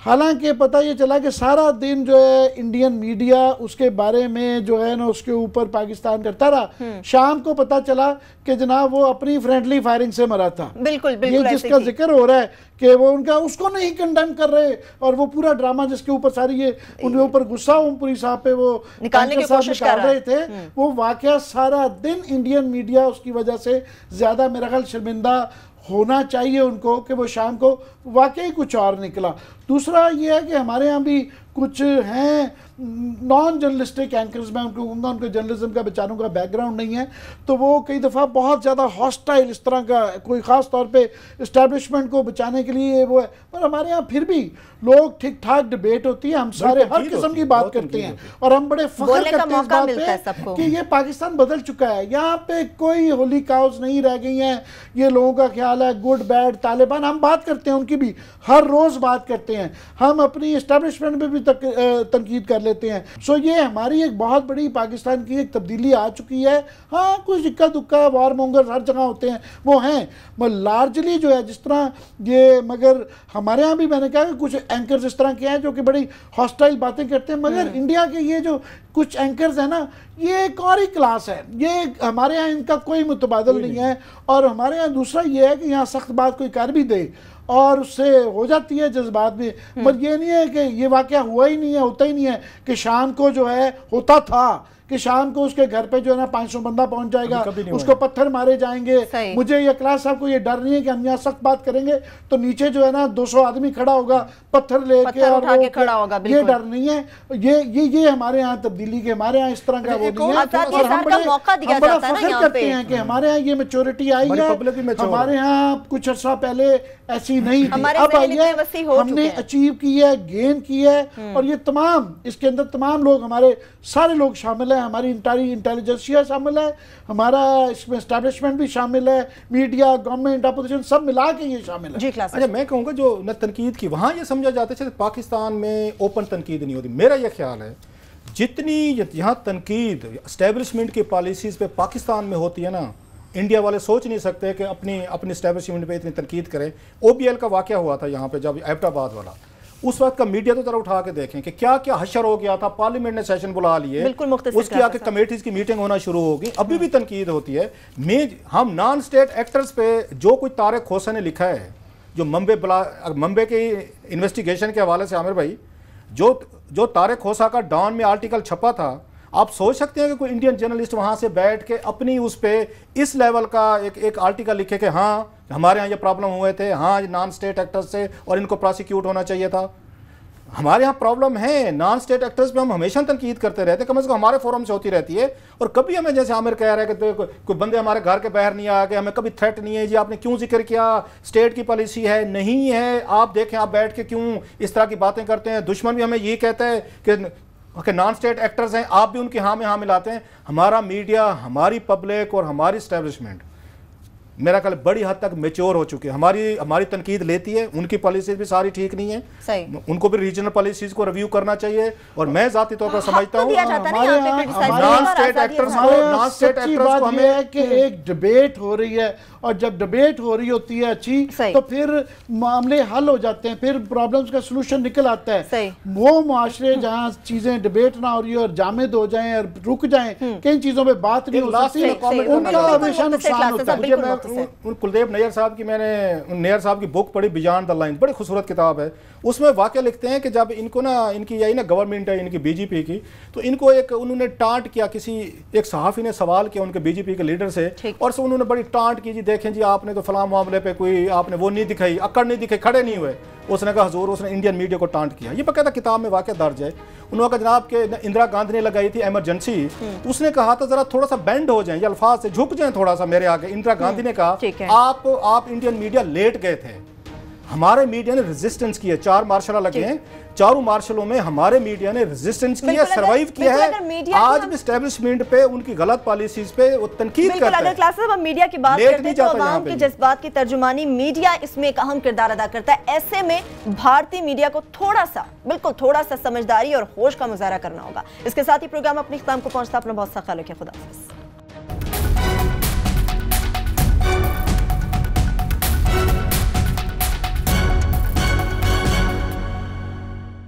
हालांकि पता ये चला कि सारा दिन जो है इंडियन मीडिया उसके बारे में जो है ना उसके ऊपर पाकिस्तान करता रहा। शाम को पता चला कि जनाब वो अपनी फ्रेंडली फायरिंग से मरा था। बिल्कुल ये जिसका जिक्र हो रहा है कि वो उनका उसको नहीं कंडेम कर रहे, और वो पूरा ड्रामा जिसके ऊपर सारी ये उनके ऊपर गुस्सा ओमपुरी साहब पे वो निकालने की कोशिश कर रहे थे, वो वाकया सारा दिन इंडियन मीडिया उसकी वजह से ज्यादा मेरा ख्याल शर्मिंदा होना चाहिए उनको कि वो शाम को वाकई कुछ और निकला। दूसरा ये है कि हमारे यहाँ भी कुछ हैं नॉन जर्नलिस्टिक एंकर्स, मैं उनको कहूँगा उनको जर्नलिज्म का बेचारों का बैकग्राउंड नहीं है, तो वो कई दफ़ा बहुत ज़्यादा हॉस्टाइल इस तरह का, कोई ख़ास तौर पे इस्टेब्लिशमेंट को बचाने के लिए वो है। पर हमारे यहाँ फिर भी लोग ठीक ठाक डिबेट होती है, हम सारे हर किस्म की बात करते हैं और हम बड़े फख्र करते हैं इस बात पे कि ये पाकिस्तान बदल चुका है। यहाँ पे कोई होली काउज नहीं रह गई हैं। ये लोगों का ख्याल है गुड बैड तालिबान, हम बात करते हैं उनकी भी, हर रोज़ बात करते हैं। हम अपनी इस्टेब्लिशमेंट में भी तनकीद कर कर लेते हैं। सो ये हमारी एक बहुत बड़ी पाकिस्तान की एक तब्दीली आ चुकी है। हाँ, कुछ इक्का दुक्का वार मोंगर हर जगह होते हैं, वो हैं, मगर लार्जली जो है जिस तरह ये, मगर हमारे यहाँ भी मैंने कहा कि कुछ एंकर्स इस तरह के हैं जो कि बड़ी हॉस्टाइल बातें करते हैं, मगर इंडिया के ये जो कुछ एंकर्स है ना, ये एक और ही क्लास है, ये हमारे यहाँ इनका कोई मुतबादल नहीं है। और हमारे यहाँ दूसरा ये है कि यहाँ सख्त बात कोई कर भी दे और उससे हो जाती है जज्बात में, मगर ये नहीं है कि ये वाकया हुआ ही नहीं है, होता ही नहीं है कि शाम को जो है होता था कि शाम को उसके घर पे जो है ना 500 बंदा पहुंच जाएगा, उसको पत्थर मारे जाएंगे। मुझे ये क्लास साहब को ये डर नहीं है कि हम यहाँ सख्त बात करेंगे तो नीचे जो है ना 200 आदमी खड़ा होगा पत्थर लेके और वो खड़ा होगा। ये डर नहीं है। ये हमारे यहाँ तब्दीली के, हमारे यहाँ इस तरह का वो नहीं है। और हम बड़ा फख्र करते हैं कि हमारे यहाँ ये मैच्योरिटी आई है। हमारे यहाँ कुछ अर्सा पहले ऐसी नहीं थी, अब आई है, हमने अचीव की है, गेन की है। और ये तमाम, इसके अंदर तमाम लोग, हमारे सारे लोग शामिल है, हमारी इंटेलिजेंसिया शामिल है, हमारा इसमें एस्टैब्लिशमेंट भी शामिल है, मीडिया, गवर्नमेंट, अपोजिशन सब मिला के ये शामिल है। अच्छा, मैं कहूँगा जो न तनकीद की वहाँ ये समझा जाता है पाकिस्तान में ओपन तनकीद नहीं होती। मेरा ये ख्याल है जितनी यहाँ तनकीद एस्टैब्लिशमेंट की पॉलिसीज़ पे पाकिस्तान में होती है ना, इंडिया वाले सोच नहीं सकते कि अपनी एस्टैब्लिशमेंट पे इतनी तनकीद करें। OBL का वाक़या हुआ था यहाँ पे, जब एबटाबाद वाला, उस वक्त का मीडिया तो जरा उठा के देखें कि क्या क्या हशर हो गया था। पार्लियामेंट ने सेशन बुला लिए, उसकी आके कमेटीज की मीटिंग होना शुरू होगी, अभी भी तनकीद होती है। हम नॉन स्टेट एक्टर्स पे जो कुछ तारिक खोसा ने लिखा है, जो मुंबई के इन्वेस्टिगेशन के हवाले से, आमिर भाई, जो तारिक खोसा का डॉन में आर्टिकल छपा था, आप सोच सकते हैं कि कोई इंडियन जर्नलिस्ट वहां से बैठ के अपनी उस पे इस लेवल का एक आर्टिकल लिखे कि हाँ हमारे यहाँ ये प्रॉब्लम हुए थे, हाँ ये नॉन स्टेट एक्टर्स से और इनको प्रोसिक्यूट होना चाहिए था। हमारे यहाँ प्रॉब्लम है, नॉन स्टेट एक्टर्स पे हम हमेशा तनकीद करते रहते हैं, कम से कम हमारे फोरम से होती रहती है। और कभी हमें, जैसे आमिर कह रहा है कि कोई बंदे हमारे घर के बाहर नहीं आ गए, हमें कभी थ्रेट नहीं है जी, आपने क्यों जिक्र किया, स्टेट की पॉलिसी है, नहीं है, आप देखें आप बैठ के क्यों इस तरह की बातें करते हैं। दुश्मन भी हमें ये कहता है कि नॉन स्टेट एक्टर्स हैं, आप भी उनकी हाँ में हाँ मिलाते हैं। हमारा मीडिया, हमारी पब्लिक और हमारी एस्टैब्लिशमेंट मेरा ख्याल बड़ी हद तक मेच्योर हो चुकी है। हमारी तनकीद लेती है, उनकी पॉलिसीज भी सारी ठीक नहीं है, सही। उनको भी रीजनल पॉलिसीज को रिव्यू करना चाहिए। और मैं जाती तौर पर समझता हूँ नॉन स्टेट एक्टर्स को हमें कि एक डिबेट हो रही है, और जब डिबेट हो रही होती है अच्छी, तो फिर मामले हल हो जाते हैं, फिर प्रॉब्लम्स का सलूशन निकल आता है। वो मुआशरे जहाँ चीजें डिबेट ना हो रही और जामिद हो जाएं और रुक जाएं, किन चीजों पे बात नहीं हो सकती, उनका हमेशा नुकसान होता है। कुलदीप नैयर साहब की, मैंने नैयर साहब की बुक पढ़ी, बियॉन्ड द लाइन, बड़ी खूबसूरत किताब है। उसमें वाकया लिखते हैं कि जब इनको ना, इनकी यही ना गवर्नमेंट है इनकी बीजेपी की, तो इनको उन्होंने टांट किया, किसी एक सहाफ़ी ने सवाल किया उनके बीजेपी के लीडर से, और से उन्होंने बड़ी टांट की, जी देखें जी आपने तो फलां मामले पे कोई आपने वो नहीं दिखाई, अकड़ नहीं दिखाई, खड़े नहीं हुए। उसने कहा हजूर, उसने इंडियन मीडिया को टांट किया। ये बकायदा किताब में वाकया दर्ज है। उन्होंने कहा जनाब के इंदिरा गांधी ने लगाई थी इमरजेंसी, उसने कहा था जरा थोड़ा सा बेंड हो जाए, ये अल्फाज से झुक जाए थोड़ा सा मेरे आगे। इंदिरा गांधी ने कहा आप इंडियन मीडिया लेट गए थे, हमारे मीडिया ने रेजिस्टेंस की है। 4 मार्शल लगे हैं, चारों मार्शलों में हमारे मीडिया ने रेजिस्टेंस किया, सर्वाइव किया है। आज भी एस्टैब्लिशमेंट पे उनकी गलत पॉलिसीज पे वो तनकीद करते हैं। अगर क्लासेस हम मीडिया की बात करते हैं तो आवाम के जज्बात की तर्जुमानी मीडिया इसमें एक अहम किरदार अदा करता है। ऐसे में भारतीय मीडिया को थोड़ा सा समझदारी और होश का मुजाहरा करना होगा। इसके साथ ही प्रोग्राम अपने इख्तिताम को पहुंचता। अपना बहुत सा ख्याल रखिए। खुदा हाफिज़।